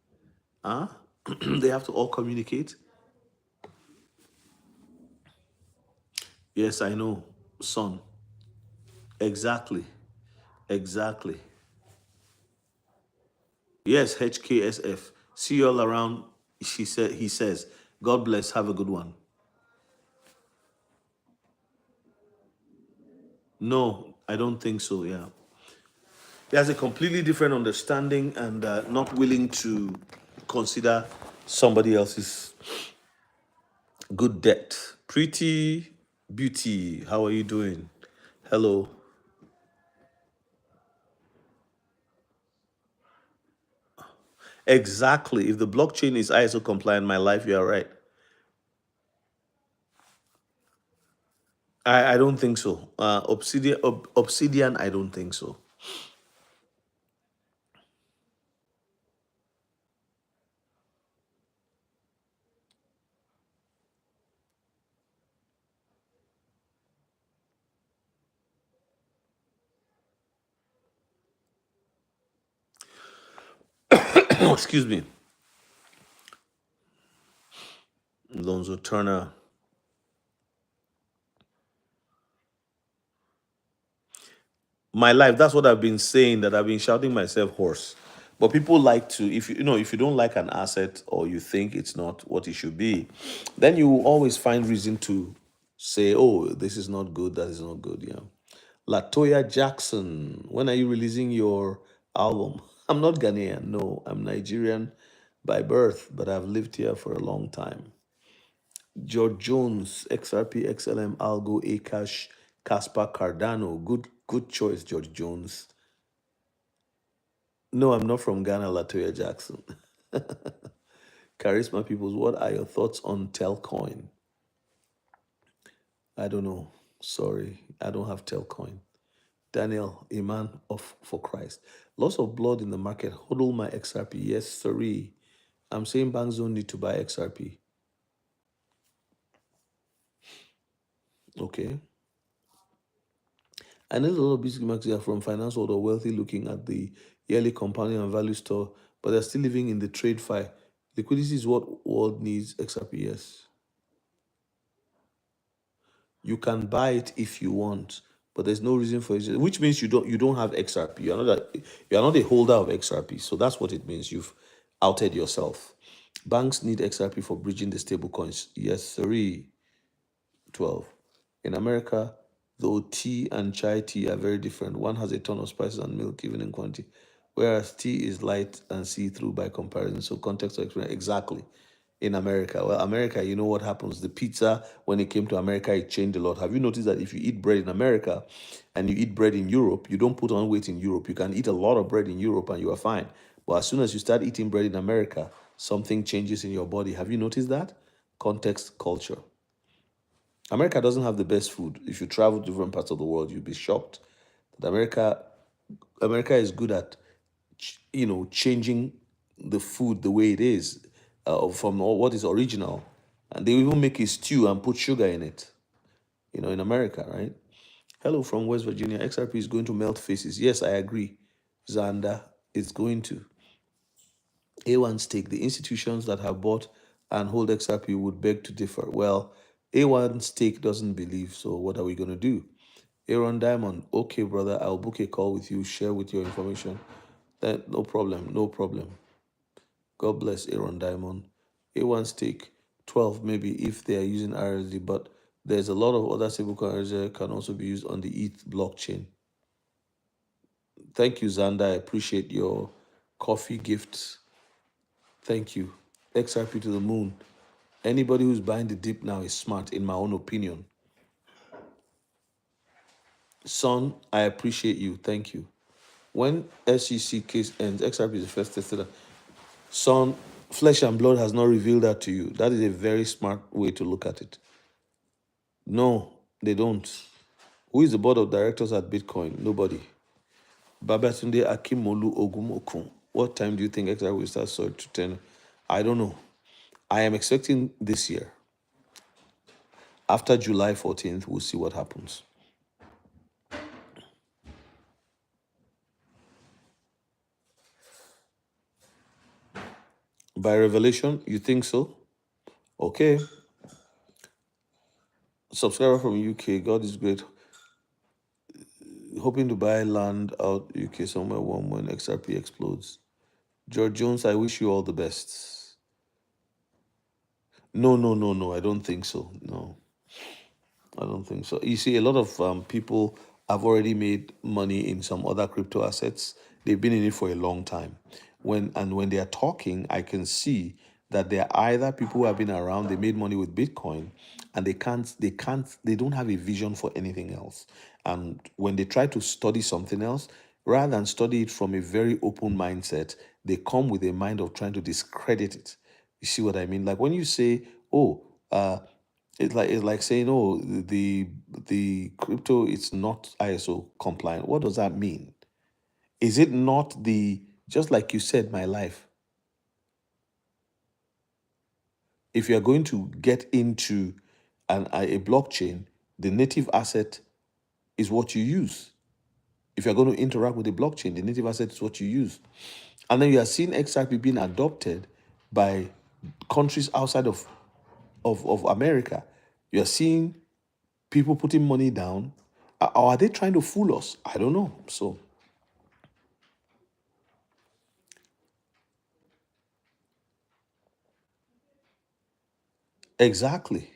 Huh? They have to all communicate. Yes, I know. Son. Exactly. Exactly. Yes, HKSF. See you all around. He says. God bless. Have a good one. No, I don't think so. Yeah. He has a completely different understanding and not willing to consider somebody else's good debt. Pretty beauty, how are you doing? Hello. Exactly. If the blockchain is ISO compliant, my life, you are right. I don't think so. Obsidian, I don't think so. Excuse me. Lonzo Turner. My life, that's what I've been saying, that I've been shouting myself hoarse. But people like to, if if you don't like an asset or you think it's not what it should be, then you will always find reason to say, oh, this is not good, that is not good. Yeah. Latoya Jackson, when are you releasing your album? I'm not Ghanaian, no, I'm Nigerian by birth, but I've lived here for a long time. George Jones, XRP, XLM, Algo, Akash, Caspar Cardano. Good choice, George Jones. No, I'm not from Ghana, Latoya Jackson. Charisma Peoples, what are your thoughts on Telcoin? I don't know. Sorry, I don't have Telcoin. Daniel, a man of for Christ. Loss of blood in the market. Hodl my XRP. Yes, sorry. I'm saying banks don't need to buy XRP. Okay. I know a lot of business markets are from finance world or wealthy looking at the yearly compounding and value store, but they're still living in the trade fi. Liquidity is what world needs XRP. Yes. You can buy it if you want, but there's no reason for it. Which means you don't have XRP. You're not a holder of XRP. So that's what it means. You've outed yourself. Banks need XRP for bridging the stable coins. Yes, 312. In America, though tea and chai tea are very different, one has a ton of spices and milk even in quantity, whereas tea is light and see-through by comparison. So context of experience, exactly. In America, well, America, you know what happens? The pizza, when it came to America, it changed a lot. Have you noticed that if you eat bread in America and you eat bread in Europe, you don't put on weight in Europe? You can eat a lot of bread in Europe and you are fine. But as soon as you start eating bread in America, something changes in your body. Have you noticed that? Context, culture. America doesn't have the best food. If you travel to different parts of the world, you'll be shocked that America is good at changing the food the way it is from what is original, and they even make a stew and put sugar in it. In America, right? Hello from West Virginia. XRP is going to melt faces. Yes, I agree. Xander, it's going to. A1 stake, the institutions that have bought and hold XRP would beg to differ. Well, A1 stake doesn't believe, so what are we going to do? Aaron Diamond, okay, brother, I'll book a call with you, share with your information. Then, no problem, no problem. God bless Aaron Diamond. A1 stake, 12 maybe if they are using RSD, but there's a lot of other stablecoins that can also be used on the ETH blockchain. Thank you, Zanda. I appreciate your coffee gifts. Thank you. XRP to the moon. Anybody who's buying the dip now is smart, in my own opinion. Son, I appreciate you. Thank you. When SEC case ends, XRP is the first tested. Son, flesh and blood has not revealed that to you. That is a very smart way to look at it. No, they don't. Who is the board of directors at Bitcoin? Nobody. Babatunde Akimolu Ogumokun. What time do you think XRP will start sold to 10? I don't know. I am expecting this year. After July 14th, we'll see what happens. By revelation, you think so? Okay. Subscriber from UK, God is great. Hoping to buy land out UK somewhere warm when XRP explodes. George Jones, I wish you all the best. No, no, no, no. I don't think so. No. I don't think so. You see, a lot of people have already made money in some other crypto assets. They've been in it for a long time. When they are talking, I can see that they're either people who have been around, they made money with Bitcoin, and they don't have a vision for anything else. And when they try to study something else, rather than study it from a very open mindset, they come with a mind of trying to discredit it. You see what I mean? Like when you say, "Oh, it's like saying, oh, the crypto is not ISO compliant." What does that mean? Is it not the just like you said, my life? If you are going to get into a blockchain, the native asset is what you use. If you're going to interact with the blockchain, the native asset is what you use. And then you are seeing XRP being adopted by countries outside of America. You're seeing people putting money down. Or are they trying to fool us? I don't know. So, exactly.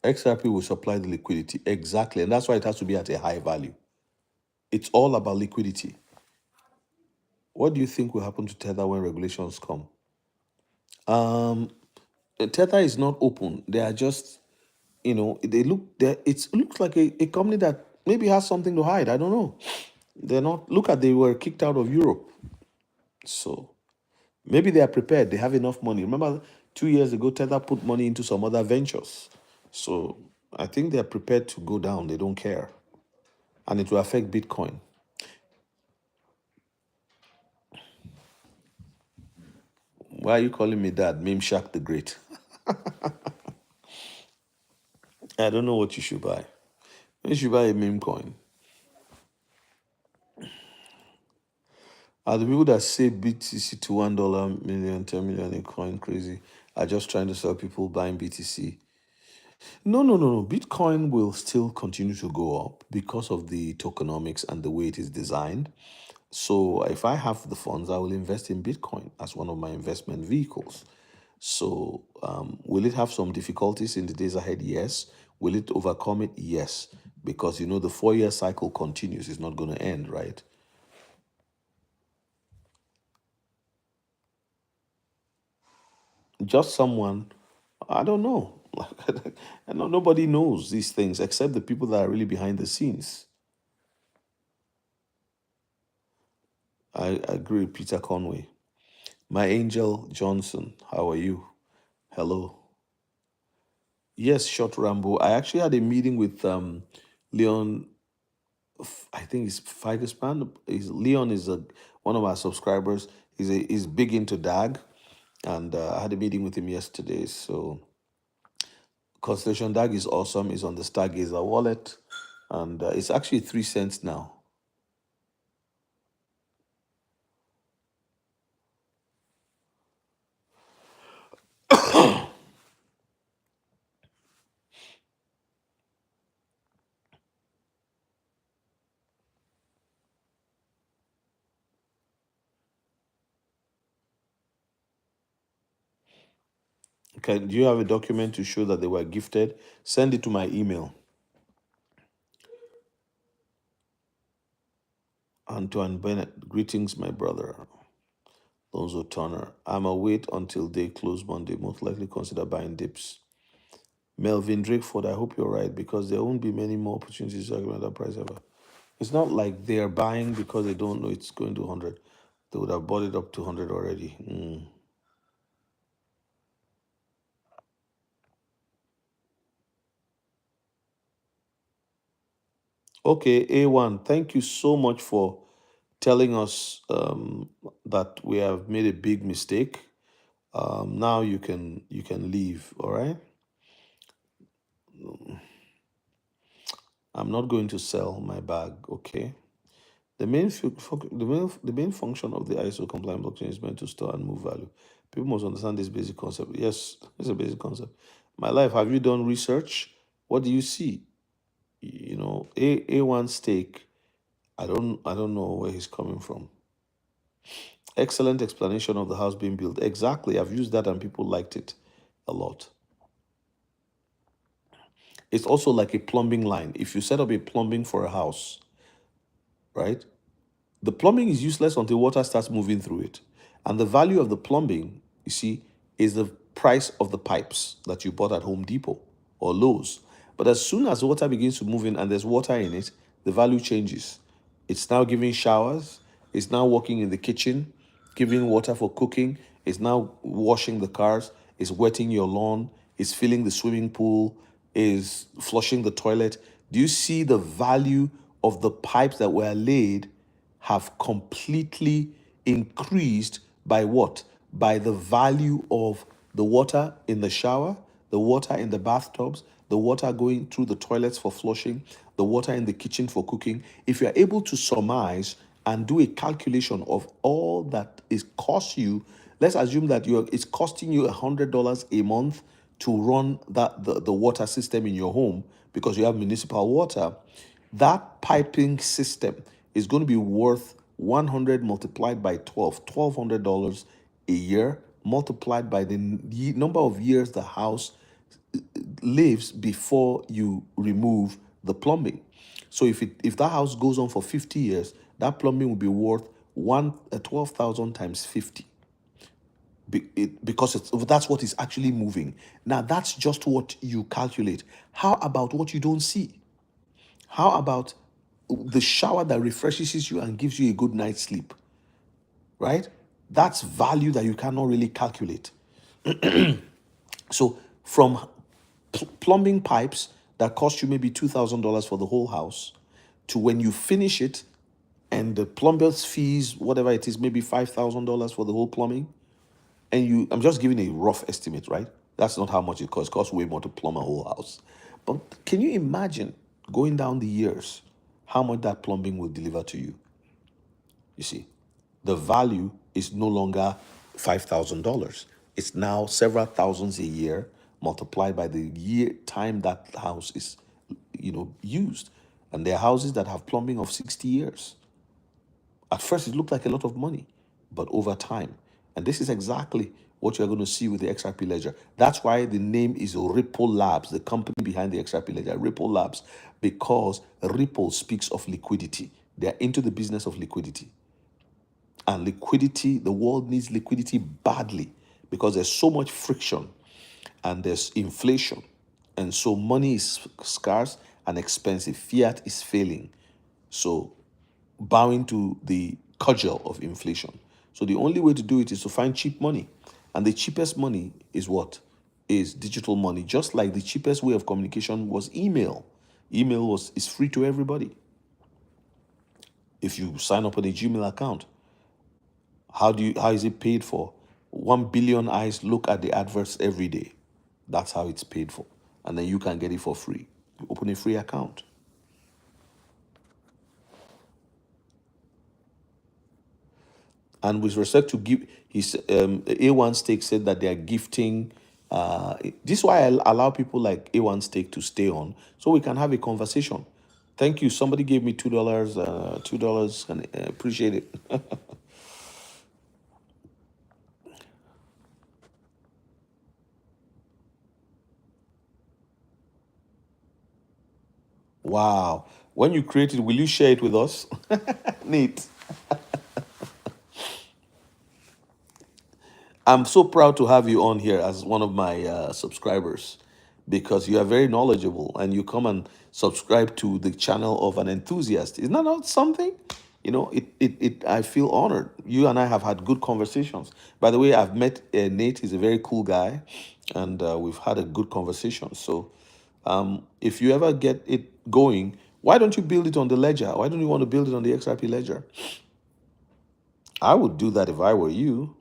XRP will supply the liquidity. Exactly. And that's why it has to be at a high value. It's all about liquidity. What do you think will happen to Tether when regulations come? Um, Tether is not open. They are just, it looks like a company that maybe has something to hide. I don't know. They're not, look at, they were kicked out of Europe. So maybe they are prepared. They have enough money. Remember, 2 years ago, Tether put money into some other ventures. So I think they're prepared to go down. They don't care. And it will affect Bitcoin. Why are you calling me that? Meme Shack the Great. I don't know what you should buy. You should buy a meme coin. Are the people that say BTC to $1 million, 10 million in coin crazy? Are just trying to sell people buying BTC? No, no, no, no. Bitcoin will still continue to go up because of the tokenomics and the way it is designed. So if I have the funds, I will invest in Bitcoin as one of my investment vehicles. So will it have some difficulties in the days ahead? Yes. Will it overcome it? Yes. Because the 4 year cycle continues. It's not going to end, right? Just someone, I don't know. I know nobody knows these things except the people that are really behind the scenes. I agree, Peter Conway. My angel Johnson, how are you? Hello. Yes, short Rambo. I actually had a meeting with Leon. I think it's Figespan. Leon is one of our subscribers. He's big into DAG, and I had a meeting with him yesterday. So Constellation DAG is awesome. It's on the Stargazer wallet, and it's actually 3 cents now. Okay, do you have a document to show that they were gifted? Send it to my email. Antoine Bennett, greetings, my brother. Lonzo Turner, I'm a wait until they close Monday. Most likely consider buying dips. Melvin Drakeford, I hope you're right because there won't be many more opportunities to argument that price ever. It's not like they are buying because they don't know it's going to 100. They would have bought it up to 100 already. Okay, A1, thank you so much for telling us that we have made a big mistake. Now you can leave, all right? I'm not going to sell my bag, okay? The main function of the ISO compliant blockchain is meant to store and move value. People must understand this basic concept. Yes, it's a basic concept. My life, have you done research? What do you see? A one stake. I don't know where he's coming from. Excellent explanation of the house being built. Exactly. I've used that and people liked it a lot. It's also like a plumbing line. If you set up a plumbing for a house, right? The plumbing is useless until water starts moving through it. And the value of the plumbing, you see, is the price of the pipes that you bought at Home Depot or Lowe's. But as soon as water begins to move in and there's water in it, the value changes. It's now giving showers, it's now working in the kitchen, giving water for cooking, it's now washing the cars, it's wetting your lawn, it's filling the swimming pool, is flushing the toilet. Do you see the value of the pipes that were laid have completely increased by what? By the value of the water in the shower, the water in the bathtubs, the water going through the toilets for flushing, the water in the kitchen for cooking. If you're able to surmise and do a calculation of all that is cost you, let's assume that it's costing you $100 a month to run the water system in your home because you have municipal water. That piping system is going to be worth 100 multiplied by 12, $1,200 a year, multiplied by the number of years the house lives before you remove the plumbing. So if that house goes on for 50 years, that plumbing will be worth 12,000 times 50 because that's what is actually moving. Now that's just what you calculate. How about what you don't see? How about the shower that refreshes you and gives you a good night's sleep? Right? That's value that you cannot really calculate. So from plumbing pipes that cost you maybe $2,000 for the whole house to when you finish it and the plumber's fees, whatever it is, maybe $5,000 for the whole plumbing. And I'm just giving a rough estimate, right? That's not how much it costs. It costs way more to plumb a whole house. But can you imagine going down the years, how much that plumbing will deliver to you? You see, the value is no longer $5,000. It's now several thousands a year multiplied by the year time that house is, used. And there are houses that have plumbing of 60 years. At first, it looked like a lot of money, but over time. And this is exactly what you're going to see with the XRP ledger. That's why the name is Ripple Labs, the company behind the XRP ledger, Ripple Labs, because Ripple speaks of liquidity. They're into the business of liquidity. And liquidity, the world needs liquidity badly because there's so much friction and there's inflation. And so money is scarce and expensive. Fiat is failing. So bowing to the cudgel of inflation. So the only way to do it is to find cheap money. And the cheapest money is what? Is digital money. Just like the cheapest way of communication was email. Email is free to everybody. If you sign up on a Gmail account, how is it paid for? 1 billion eyes look at the adverts every day. That's how it's paid for. And then you can get it for free. You open a free account. And with respect to give, his A1 Stake said that they are gifting. This is why I allow people like A1 Stake to stay on, so we can have a conversation. Thank you. Somebody gave me $2. $2, and appreciate it. Wow. When you create it, will you share it with us? Neat. I'm so proud to have you on here as one of my subscribers because you are very knowledgeable and you come and subscribe to the channel of an enthusiast. Isn't that not something? I feel honored. You and I have had good conversations. By the way, I've met Nate. He's a very cool guy, and we've had a good conversation. So, if you ever get it going, why don't you build it on the ledger? Why don't you want to build it on the XRP ledger? I would do that if I were you.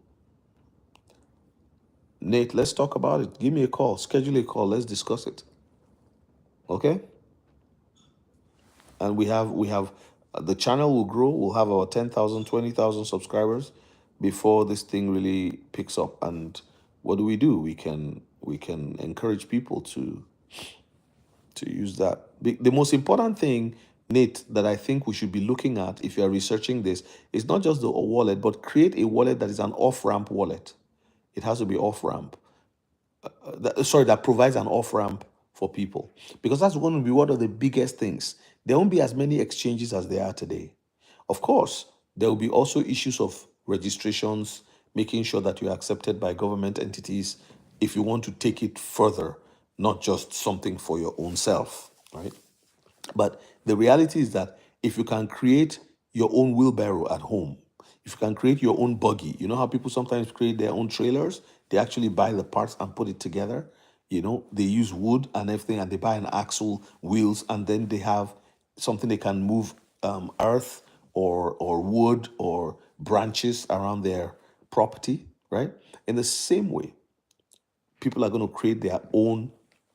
Nate, let's talk about it. Give me a call. Schedule a call. Let's discuss it. Okay? And we have the channel will grow. We'll have our 10,000, 20,000 subscribers before this thing really picks up. And what do? We can encourage people to use that. The most important thing Nate, that I think we should be looking at if you are researching this is not just the wallet, but create a wallet that is an off-ramp wallet. It has to be off-ramp. That provides an off-ramp for people. Because that's going to be one of the biggest things. There won't be as many exchanges as there are today. Of course, there will be also issues of registrations, making sure that you're accepted by government entities if you want to take it further, not just something for your own self, right? But the reality is that if you can create your own wheelbarrow at home, if you can create your own buggy, you know how people sometimes create their own trailers? They actually buy the parts and put it together. They use wood and everything, and they buy an axle, wheels, and then they have something they can move earth or wood or branches around their property, right? In the same way, people are going to create their own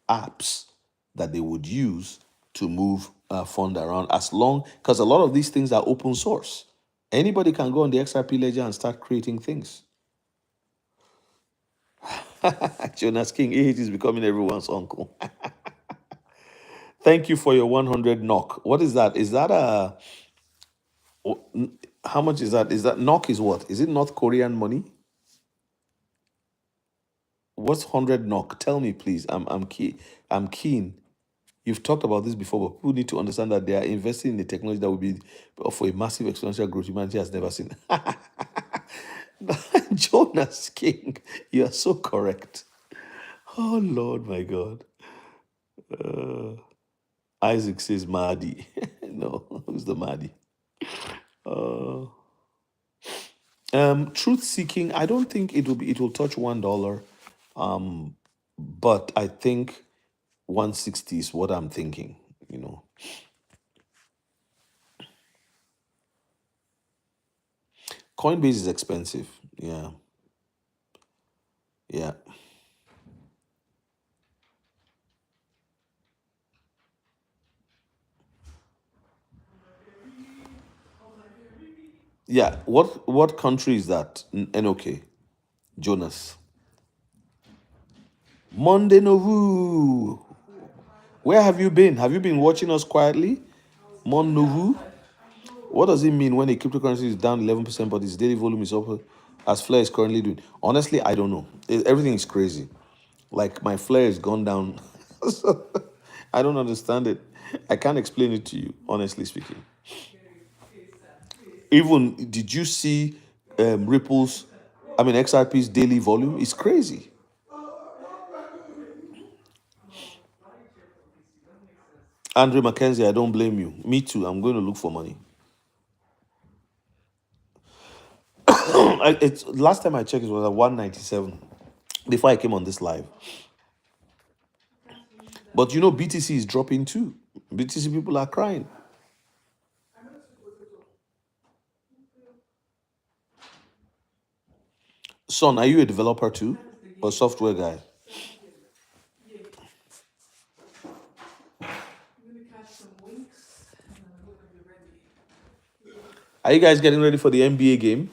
apps that they would use to move fund around, as long because a lot of these things are open source. Anybody can go on the XRP ledger and start creating things. Jonas King, AH is becoming everyone's uncle. Thank you for your 100 knock. What is that? Is that how much is that? Is that knock is what? Is it North Korean money? What's 100 knock? Tell me, please. I'm keen. You've talked about this before, but people need to understand that they are investing in the technology that will be for a massive exponential growth humanity has never seen. Jonas King, you are so correct. Oh Lord, my God. Isaac says Mahdi. No, who's the Mahdi? Truth seeking. I don't think it will be. It will touch $1. But I think 160 is what I'm thinking. Coinbase is expensive. Yeah. Yeah. Yeah. What country is that? NOK. Jonas. Monday Novu. Where have you been? Have you been watching us quietly? Mon Novu. What does it mean when a cryptocurrency is down 11%, but its daily volume is up as Flare is currently doing? Honestly, I don't know. Everything is crazy. Like my Flare has gone down. So, I don't understand it. I can't explain it to you, honestly speaking. Even did you see Ripple's, XRP's daily volume? It's crazy. Andre Mackenzie, I don't blame you. Me too. I'm going to look for money. It's last time I checked, it was at 197 before I came on this live. But BTC is dropping too. BTC people are crying. Son, are you a developer too? Or software guy? Are you guys getting ready for the NBA game?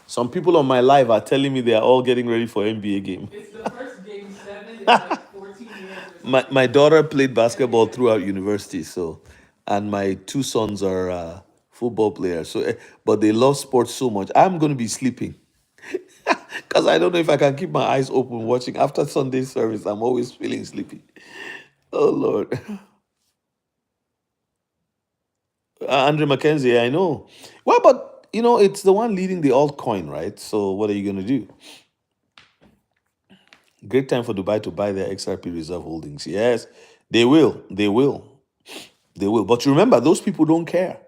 Some people on my live are telling me they are all getting ready for NBA game. It's the first game 7 in like 14 years. My daughter played basketball throughout university, and my two sons are football players. But they love sports so much. I'm going to be sleeping because I don't know if I can keep my eyes open watching. After Sunday service, I'm always feeling sleepy. Oh Lord. Andre Mackenzie, I know. Well, but it's the one leading the altcoin, right? So what are you going to do? Great time for Dubai to buy their XRP reserve holdings. Yes, they will. They will. They will. But remember, those people don't care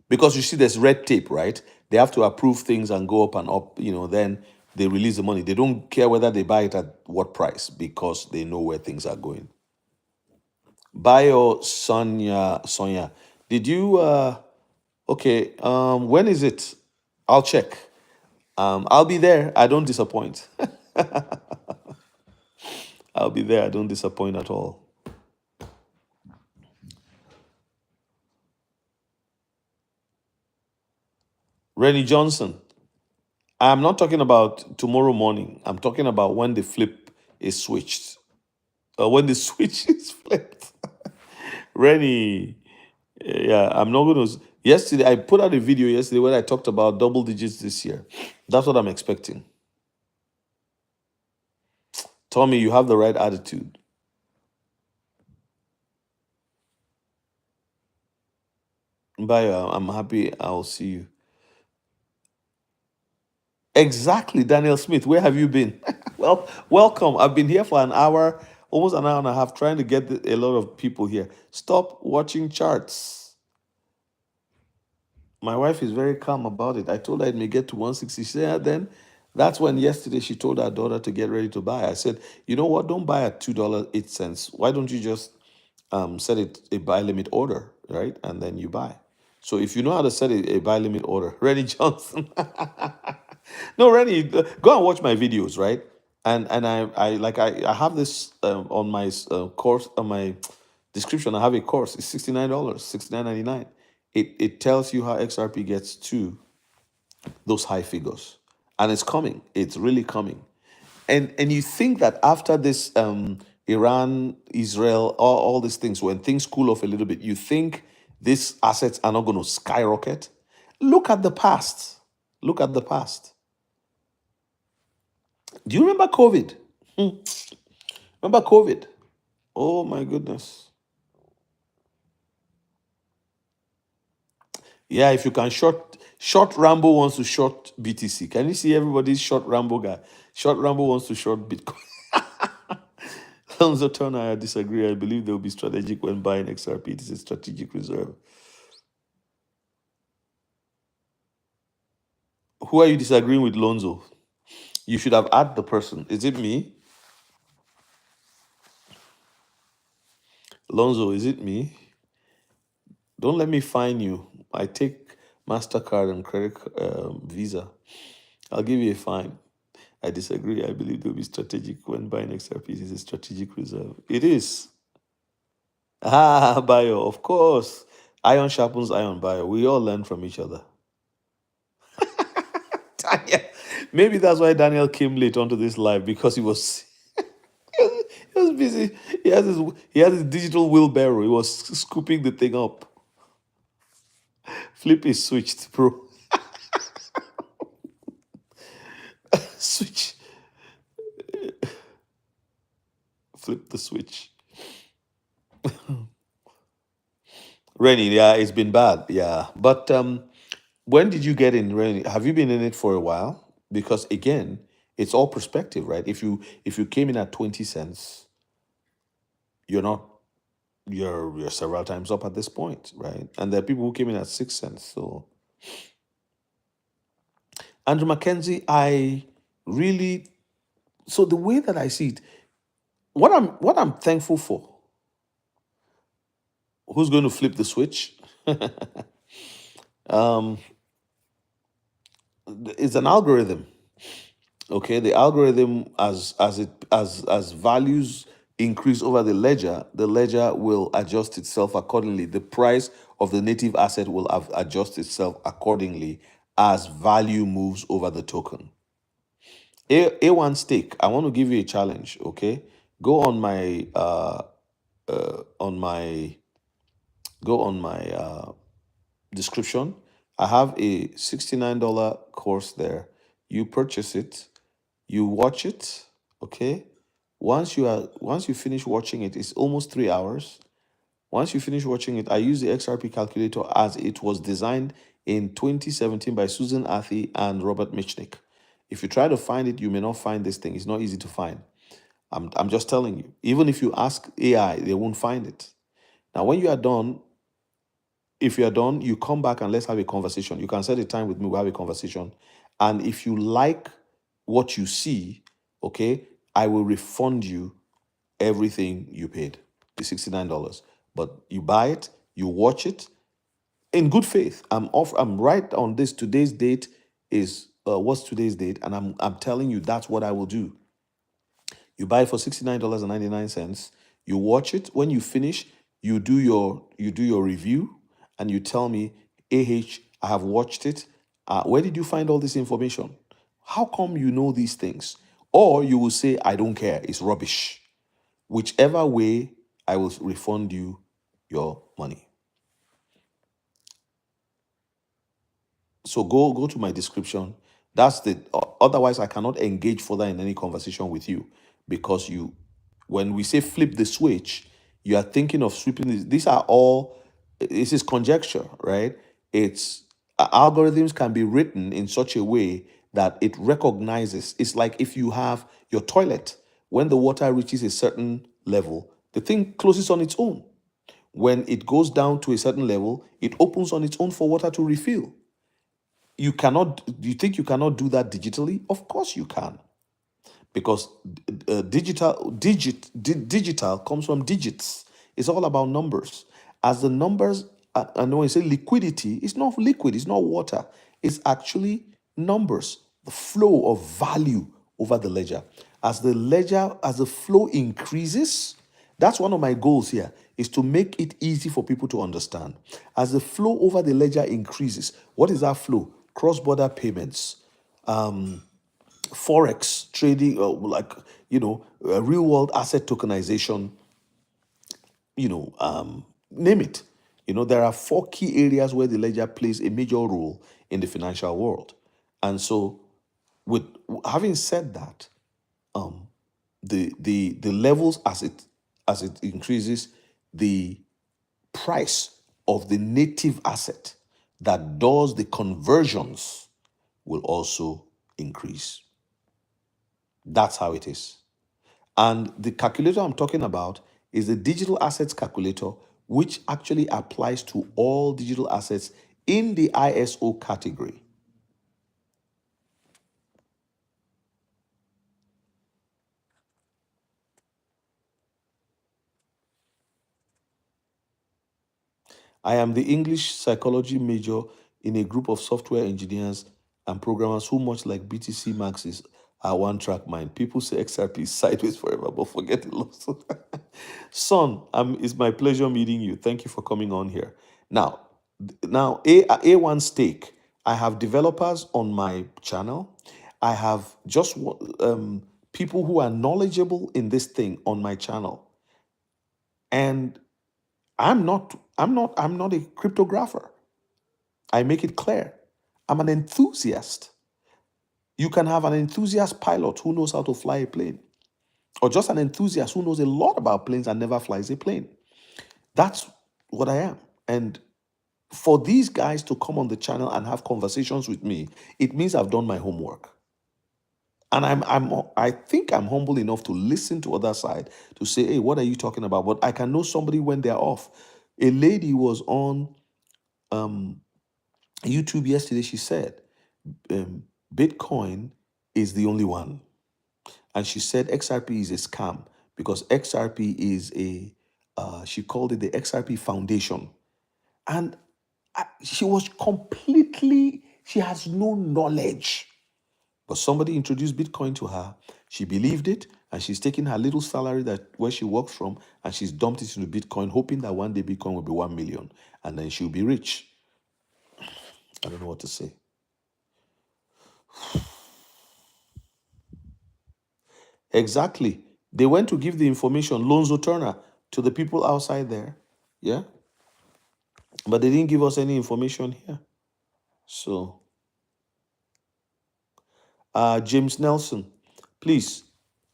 because you see, there's red tape, right? They have to approve things and go up and up. Then they release the money. They don't care whether they buy it at what price because they know where things are going. Bio Sonia, did you? Okay. When is it? I'll check. I'll be there. I don't disappoint. I'll be there. I don't disappoint at all. Rennie Johnson. I'm not talking about tomorrow morning. I'm talking about when the flip is switched. When the switch is flipped. Rennie, Yeah, I'm not going to. Yesterday, I put out a video yesterday where I talked about double digits this year. That's what I'm expecting. Tommy, you have the right attitude. Bye. I'm happy I'll see you. Exactly, Daniel Smith. Where have you been? Well, welcome. I've been here for an hour, almost an hour and a half, trying to get a lot of people here. Stop watching charts. My wife is very calm about it. I told her it may get to 160. She said, "Yeah, then that's when yesterday she told her daughter to get ready to buy." I said, you know what? Don't buy at $2.08. Why don't you just set it a buy limit order, right? And then you buy. So if you know how to set a buy limit order, Rennie Johnson. No, Rennie, go and watch my videos, right? And I have this on my course on my description. I have a course. It's $69, 69.99. It tells you how XRP gets to those high figures, and it's coming. It's really coming. And you think that after this Iran, Israel, all these things, when things cool off a little bit, you think these assets are not going to skyrocket? Look at the past. Look at the past. Do you remember COVID? Remember COVID? Oh my goodness. Yeah, if you can short Rambo wants to short BTC. Can you see everybody's short Rambo guy? Short Rambo wants to short Bitcoin. Alonzo Turner, I disagree. I believe they will be strategic when buying XRP. It is a strategic reserve. Who are you disagreeing with, Lonzo? You should have asked the person. Is it me? Lonzo, is it me? Don't let me fine you. I take MasterCard and credit Visa. I'll give you a fine. I disagree. I believe they'll be strategic when buying XRP. It is a strategic reserve. It is. Ah, Bio, of course. Iron sharpens iron, Bio. We all learn from each other. Daniel. Maybe that's why Daniel came late onto this live because he was he was busy. He has his digital wheelbarrow. He was scooping the thing up. Flip is switched, bro. Switch. Flip the switch. Rennie, yeah, it's been bad. Yeah. But when did you get in, Rennie? Have you been in it for a while? Because again, it's all perspective, right? If you came in at 20 cents, you're not you're several times up at this point, right? And there are people who came in at 6 cents. So Andrew Mackenzie, I really so the way that I see it, what I'm thankful for, who's going to flip the switch? um it's an algorithm. Okay, the algorithm, as values increase over the ledger will adjust itself accordingly. The price of the native asset will adjust itself accordingly as value moves over the token. A1 stake, I want to give you a challenge. Okay, go on my on my go on my description. I have a $69 course there. You purchase it, you watch it, okay? Once you finish watching it, it's almost 3 hours. Once you finish watching it, I use the XRP calculator as it was designed in 2017 by Susan Athey and Robert Michnick. If you try to find it, you may not find this thing. It's not easy to find. I'm just telling you. Even if you ask AI, they won't find it. Now, when you are done, if you are done, you come back and let's have a conversation. You can set a time with me, we'll have a conversation. And if you like what you see, okay, I will refund you everything you paid, the $69. But you buy it, you watch it in good faith. I'm right on this. Today's date is what's today's date? And I'm telling you that's what I will do. You buy it for $69.99. You watch it. When you finish, you do your review and you tell me, I have watched it. Where did you find all this information? How come you know these things? Or you will say, I don't care, it's rubbish. Whichever way, I will refund you your money. So go to my description. That's the otherwise I cannot engage further in any conversation with you because you when we say flip the switch, you are thinking of sweeping this. These are all this is conjecture, right? It's algorithms can be written in such a way that it recognizes. It's like if you have your toilet, when the water reaches a certain level, the thing closes on its own. When it goes down to a certain level, it opens on its own for water to refill. You cannot, you think you cannot do that digitally? Of course you can. Because digital comes from digits. It's all about numbers. As the numbers, and when you say liquidity, it's not liquid, it's not water. It's actually numbers, the flow of value over the ledger. As the flow increases, that's one of my goals here, is to make it easy for people to understand. As the flow over the ledger increases, what is that flow? Cross-border payments, forex trading, real world asset tokenization, name it. There are four key areas where the ledger plays a major role in the financial world. And so, with having said that, the levels as it increases, the price of the native asset that does the conversions will also increase. That's how it is. And the calculator I'm talking about is the digital assets calculator, which actually applies to all digital assets in the ISO category. I am the English psychology major in a group of software engineers and programmers who, much like BTC Maxis, are one track mind. People say XRP is sideways forever, but forget it. Lost. Son, it's my pleasure meeting you. Thank you for coming on here. Now, A1 Stake. I have developers on my channel. I have just people who are knowledgeable in this thing on my channel, and I'm not a cryptographer. I make it clear. I'm an enthusiast. You can have an enthusiast pilot who knows how to fly a plane, or just an enthusiast who knows a lot about planes and never flies a plane. That's what I am. And for these guys to come on the channel and have conversations with me, it means I've done my homework. And I think I'm humble enough to listen to other side to say, hey, what are you talking about? But I can know somebody when they're off. A lady was on YouTube yesterday. She said, Bitcoin is the only one. And she said XRP is a scam because XRP is she called it the XRP Foundation. And she was she has no knowledge. But somebody introduced Bitcoin to her. She believed it, and she's taking her little salary that where she works from, and she's dumped it into Bitcoin, hoping that one day Bitcoin will be 1 million, and then she'll be rich. I don't know what to say. Exactly. They went to give the information, Lonzo Turner, to the people outside there. Yeah. But they didn't give us any information here. So, James Nelson, please.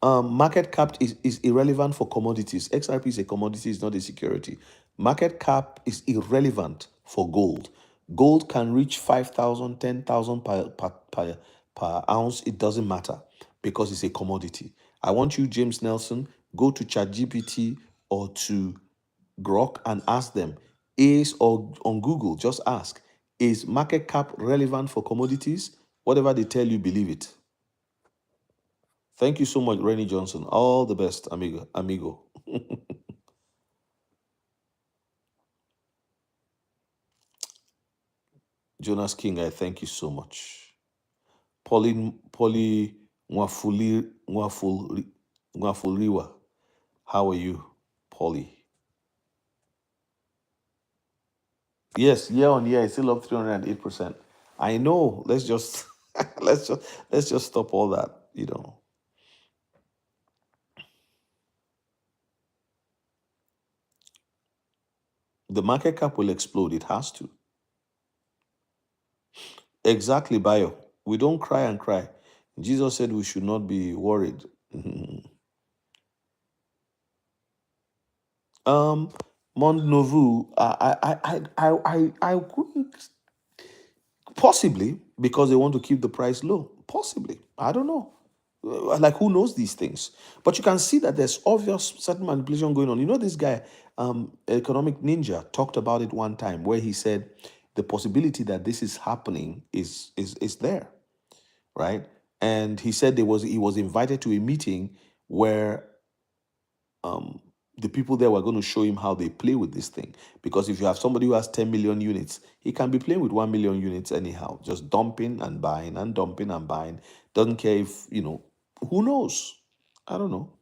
Market cap is irrelevant for commodities. XRP is a commodity, it's not a security. Market cap is irrelevant for gold. Gold can reach 5,000, 10,000 per ounce. It doesn't matter because it's a commodity. I want you, James Nelson, go to ChatGPT or to Grok and ask them, or on Google, just ask, is market cap relevant for commodities? Whatever they tell you, believe it. Thank you so much, Rennie Johnson. All the best, amigo. Jonas King, I thank you so much. Polly Nwafulriwa. How are you, Polly? Yes, year on year, it's still up 308%. I know. Let's just let's just stop all that, The market cap will explode. It has to. Exactly, Bio. We don't cry and cry. Jesus said we should not be worried. Um, Mont Novu, I couldn't. Possibly because they want to keep the price low. Possibly. I don't know. Like, who knows these things? But you can see that there's obvious certain manipulation going on. You know, this guy, Economic Ninja, talked about it one time where he said the possibility that this is happening is there, right? And he said he was invited to a meeting where um, the people there were going to show him how they play with this thing. Because if you have somebody who has 10 million units, he can be playing with 1 million units anyhow, just dumping and buying and dumping and buying. Doesn't care if, who knows? I don't know.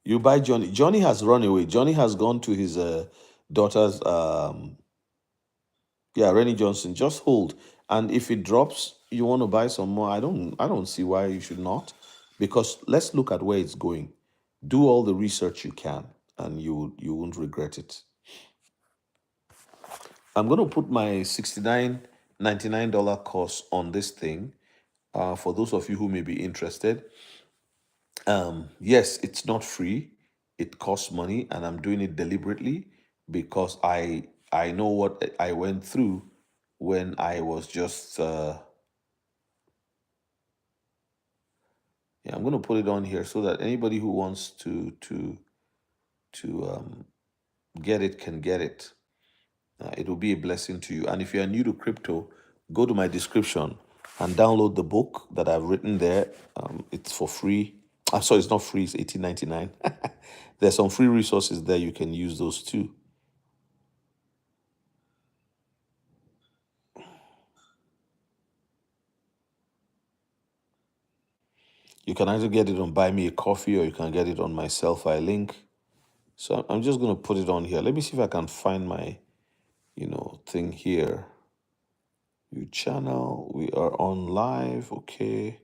You buy Johnny. Johnny has run away. Johnny has gone to his daughter's, yeah, Rennie Johnson. Just hold. And if it drops, you want to buy some more. I don't see why you should not. Because let's look at where it's going. Do all the research you can, and you won't regret it. I'm going to put my $69.99 course on this thing for those of you who may be interested. Yes, it's not free. It costs money, and I'm doing it deliberately because I know what I went through when I was just yeah. I'm going to put it on here so that anybody who wants to get it can get it. It will be a blessing to you. And if you are new to crypto, go to my description and download the book that I've written there. It's for free. I'm sorry, it's not free. It's $18.99. There's some free resources there. You can use those too. You can either get it on Buy Me a Coffee or you can get it on my Selfie link. So I'm just going to put it on here. Let me see if I can find my, thing here. New channel. We are on live. Okay.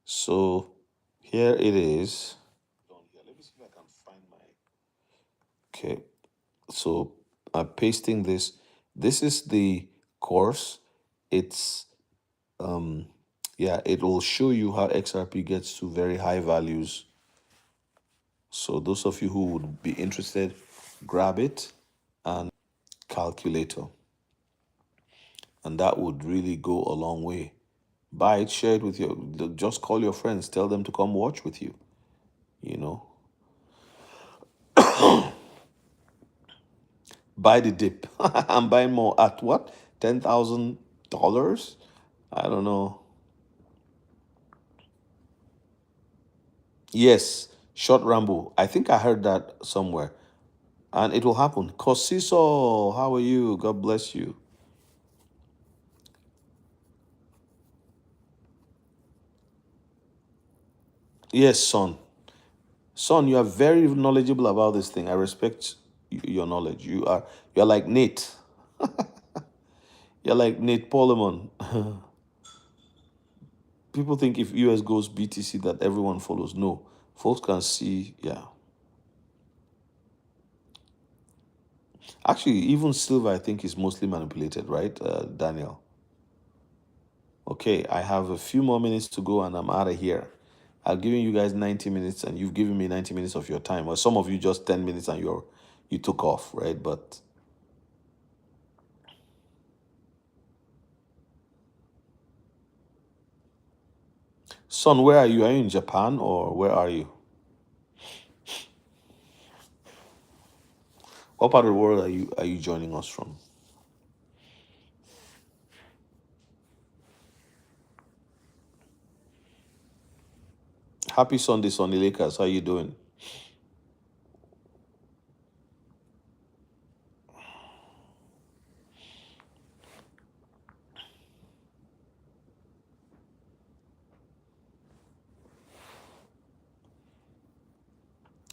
So here it is. Let me see if I can find my. Okay. So I'm pasting this. This is the course. It's yeah, it will show you how XRP gets to very high values. So those of you who would be interested, grab it and calculator. And that would really go a long way. Buy it, share it with your, just call your friends, tell them to come watch with you, you know. Buy the dip. I'm buying more at what? $10,000? I don't know. Yes, short Rambo. I think I heard that somewhere. And it will happen. Cosiso, how are you? God bless you. Yes, son. Son, you are very knowledgeable about this thing. I respect your knowledge. You're like Nate. You're like Nate Polemon. People think if US goes BTC that everyone follows. No. Folks can see, yeah. Actually, even silver, I think, is mostly manipulated, right, Daniel? Okay, I have a few more minutes to go and I'm out of here. I've given you guys 90 minutes and you've given me 90 minutes of your time. Or some of you just 10 minutes and you took off, right? But son, where are you? Are you in Japan or where are you? What part of the world are you joining us from? Happy Sunday, Sunny Lakers. How you doing?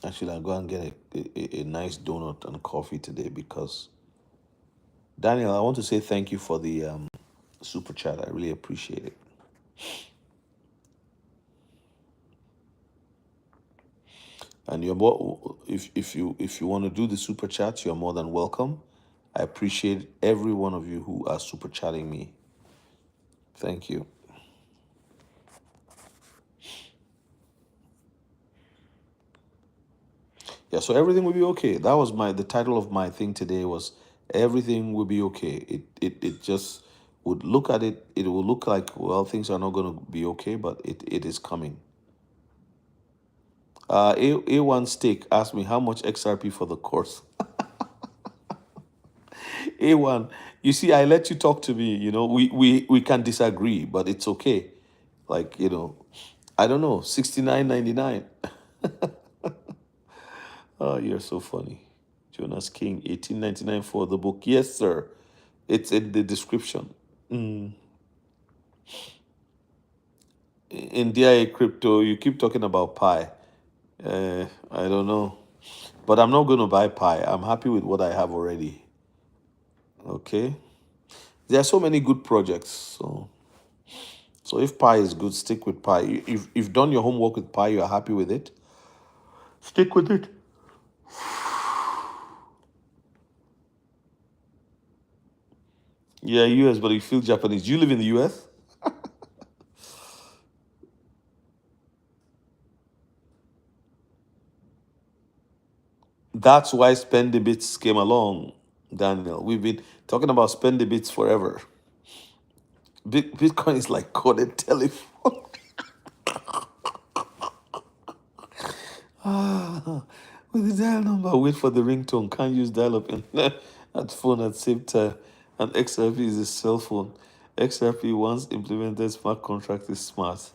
Actually, I'll go and get a nice donut and coffee today because Daniel, I want to say thank you for the super chat. I really appreciate it. And you're more if you want to do the super chats, you're more than welcome. I appreciate every one of you who are super chatting me. Thank you. Yeah, so everything will be okay. That was the title of my thing today was everything will be okay. It just would look at it, it will look like, well, things are not going to be okay, but it is coming. A1 Steak asked me how much XRP for the course. A1, you see, I let you talk to me. We can disagree, but it's okay. Like, I don't know, 69.99. Oh, you're so funny. Jonas King, 18.99 for the book. Yes, sir. It's in the description. In DIA crypto, you keep talking about Pi. I don't know. But I'm not going to buy Pi. I'm happy with what I have already. Okay. There are so many good projects. So if Pi is good, stick with Pi. If you've done your homework with Pi, you're happy with it, stick with it. Yeah, US, but you feel Japanese. Do you live in the US? That's why Spend the Bits came along, Daniel. We've been talking about Spend the Bits forever. Bitcoin is like coded telephone. With the dial number, wait for the ringtone. Can't use dial up at phone at same time. And XRP is a cell phone. XRP once implemented smart contract is smart.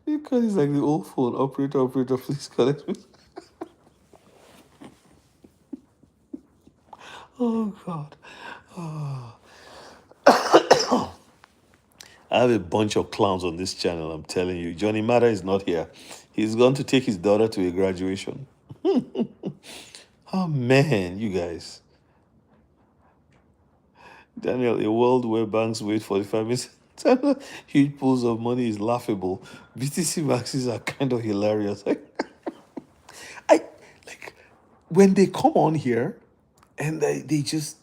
Bitcoin is like the old phone. Operator, please connect me. Oh God. I have a bunch of clowns on this channel, I'm telling you. Johnny Matter is not here. He's gone to take his daughter to a graduation. Oh man, you guys. Daniel, a world where banks wait 45 minutes. Huge pools of money is laughable. BTC maxes are kind of hilarious. I like when they come on here and they just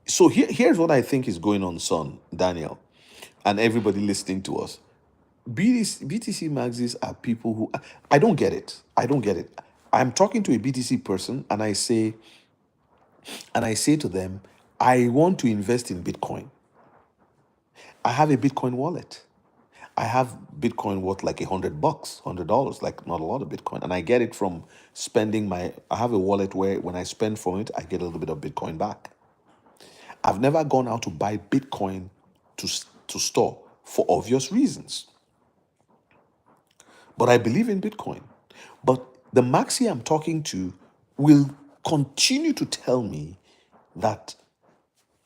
so here's what I think is going on, son, Daniel, and everybody listening to us. BTC maxis are people who I don't get it. I don't get it. I'm talking to a BTC person and I say to them, I want to invest in Bitcoin. I have a Bitcoin wallet. I have Bitcoin worth like $100, $100, like not a lot of Bitcoin. And I get it from spending I have a wallet where when I spend from it, I get a little bit of Bitcoin back. I've never gone out to buy Bitcoin to store for obvious reasons. But I believe in Bitcoin. But the maxi I'm talking to will continue to tell me that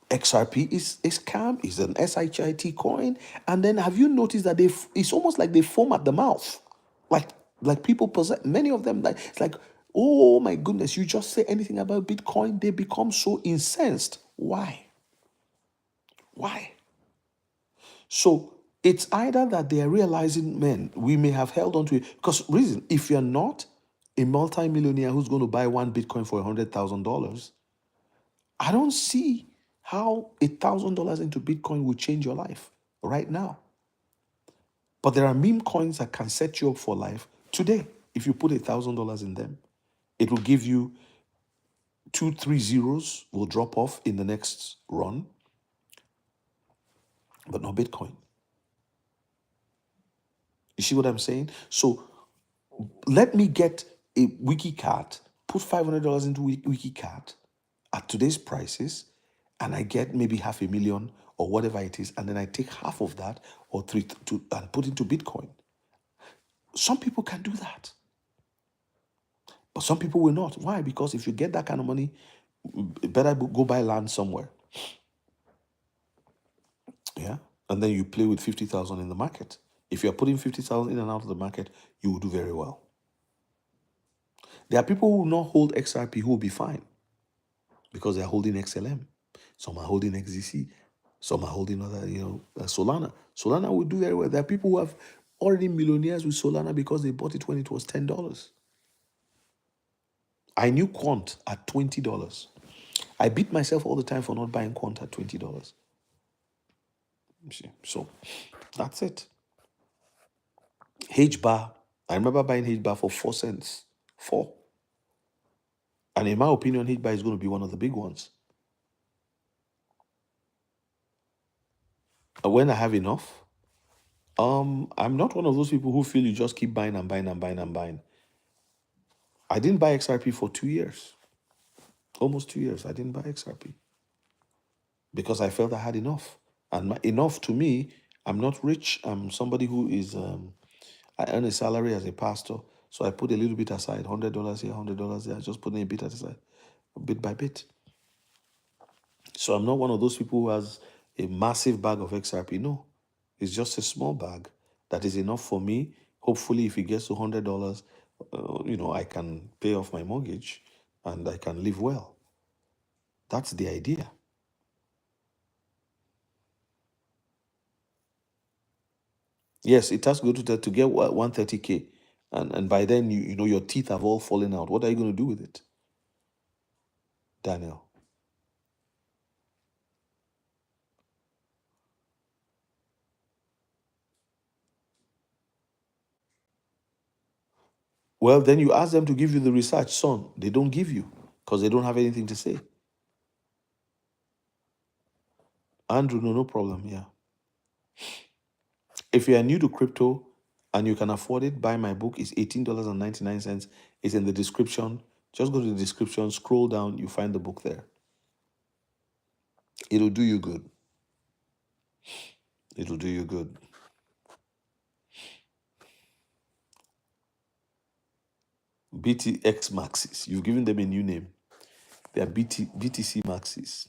XRP is a scam, is an SHIT coin. And then have you noticed that it's almost like they foam at the mouth? Like like people possess many of them, like it's like, oh my goodness, you just say anything about Bitcoin, they become so incensed. Why? Why? So it's either that they are realizing, man, we may have held on to it. Because reason, if you're not a multimillionaire who's going to buy one Bitcoin for $100,000, I don't see how $1,000 into Bitcoin will change your life right now. But there are meme coins that can set you up for life today. If you put $1,000 in them, it will give you 2, 3 zeros will drop off in the next run, but not Bitcoin. You see what I'm saying? So let me get a WikiCat, put $500 into WikiCat at today's prices, and I get maybe $500,000 or whatever it is, and then I take half of that or three and put into Bitcoin. Some people can do that, but some people will not. Why? Because if you get that kind of money, better go buy land somewhere. Yeah, and then you play with 50,000 in the market. If you're putting 50,000 in and out of the market, you will do very well. There are people who will not hold XRP who will be fine because they're holding XLM. Some are holding XZC. Some are holding other, Solana. Solana will do very well. There are people who have already millionaires with Solana because they bought it when it was $10. I knew quant at $20. I beat myself all the time for not buying quant at $20. You see, so that's it. H bar. I remember buying H bar for 4 cents. 4. And in my opinion, H bar is going to be one of the big ones. When I have enough, I'm not one of those people who feel you just keep buying and buying and buying and buying. I didn't buy XRP for 2 years. Almost 2 years. I didn't buy XRP because I felt I had enough. And enough to me, I'm not rich. I'm somebody who is, I earn a salary as a pastor. So I put a little bit aside, $100 here, $100 there. I just put in a bit aside, bit by bit. So I'm not one of those people who has a massive bag of XRP. No, it's just a small bag that is enough for me. Hopefully, if it gets to $100, I can pay off my mortgage and I can live well. That's the idea. Yes, it has to go to get 130K. And by then, your teeth have all fallen out. What are you going to do with it, Daniel? Well, then you ask them to give you the research, son. They don't give you because they don't have anything to say. Andrew, no problem. Yeah. If you are new to crypto and you can afford it, buy my book. It's $18.99. It's in the description. Just go to the description, scroll down, you find the book there. It'll do you good. It'll do you good. BTX Maxis. You've given them a new name. They are BTC Maxis.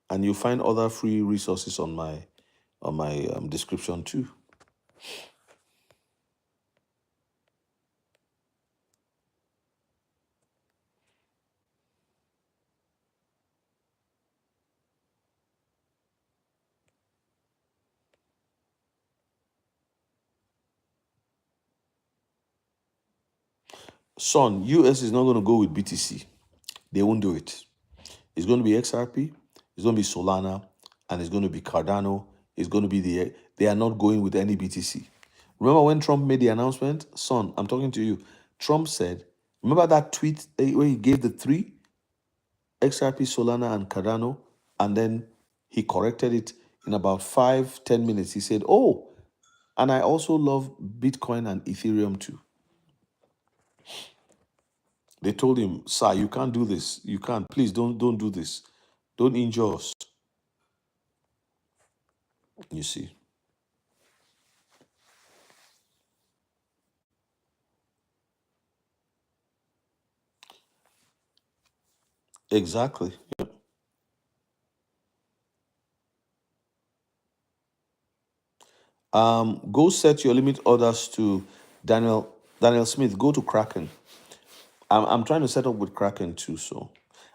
And you'll find other free resources on my description too. Son, US is not going to go with BTC. They won't do it. It's going to be XRP, it's going to be Solana, and it's going to be Cardano. It's going to be they are not going with any BTC. Remember when Trump made the announcement? Son, I'm talking to you. Trump said, remember that tweet where he gave the three, XRP, Solana, and Cardano, and then he corrected it in about 5-10 minutes. He said, oh, and I also love Bitcoin and Ethereum too. They told him, sir, you can't do this. You can't. Please don't do this. Don't injure us. You see. Exactly. Yeah. Go set your limit orders to Daniel Smith. Go to Kraken. I'm trying to set up with Kraken too. So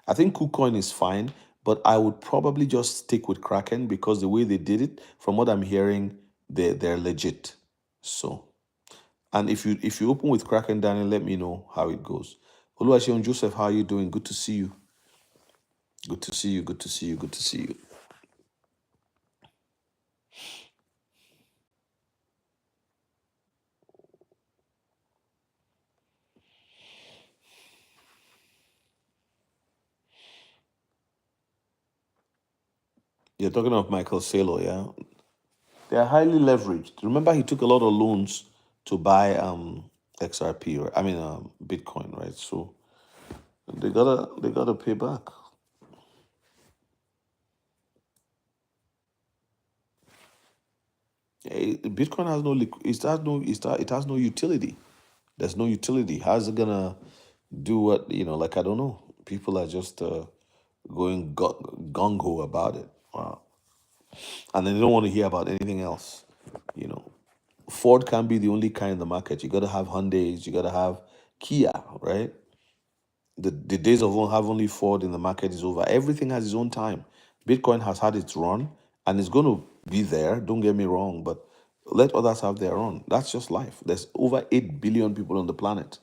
I think KuCoin is fine, but I would probably just stick with Kraken because the way they did it, from what I'm hearing, they're legit. So, and if you open with Kraken, Daniel, let me know how it goes. Oluwaseun Joseph, how are you doing? Good to see you. Good to see you. Good to see you. Good to see you. You're talking of Michael Saylor, yeah? They are highly leveraged. Remember, he took a lot of loans to buy XRP, or Bitcoin, right? So they gotta pay back. Bitcoin has no it has no utility. There's no utility. How's it gonna do what like I don't know. People are just going gung ho about it. Wow. And then they don't want to hear about anything else. You know, Ford can't be the only car in the market. You gotta have Hyundais, you gotta have Kia, right? The days of have only Ford in the market is over. Everything has its own time. Bitcoin has had its run and it's going to be there. Don't get me wrong, but Let others have their own. That's just life. There's over 8 billion people on the planet.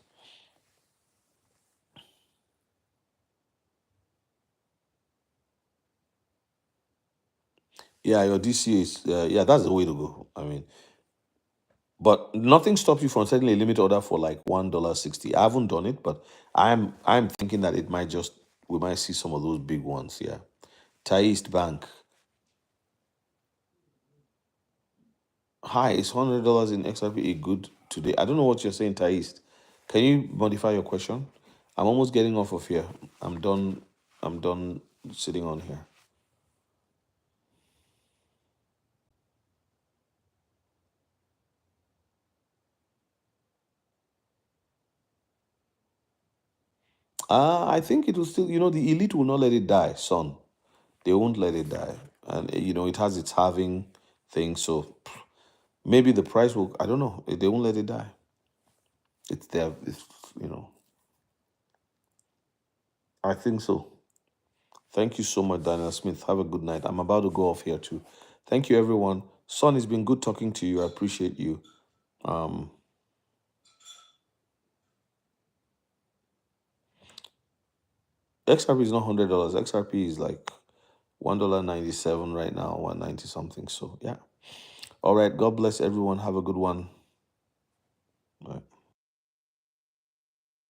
Yeah, your DCA is, yeah, that's the way to go. I mean, but nothing stops you from setting a limit order for like $1.60. I haven't done it, but I'm thinking that it might just, we might see some of those big ones. Yeah. Taist Bank. Hi, is $100 in XRP a good today? I don't know what you're saying, Taist. Can you modify your question? I'm almost getting off of here. I'm done. I'm done sitting on here. I think it will still, the elite will not let it die, son. They won't let it die. And, it has its halving thing. So maybe the price will, I don't know. They won't let it die. It's there. You know, I think so. Thank you so much, Daniel Smith. Have a good night. I'm about to go off here too. Thank you, everyone. Son, it's been good talking to you. I appreciate you. XRP is not $100. XRP is like $1.97 right now, 190 something. So yeah. All right. God bless everyone. Have a good one.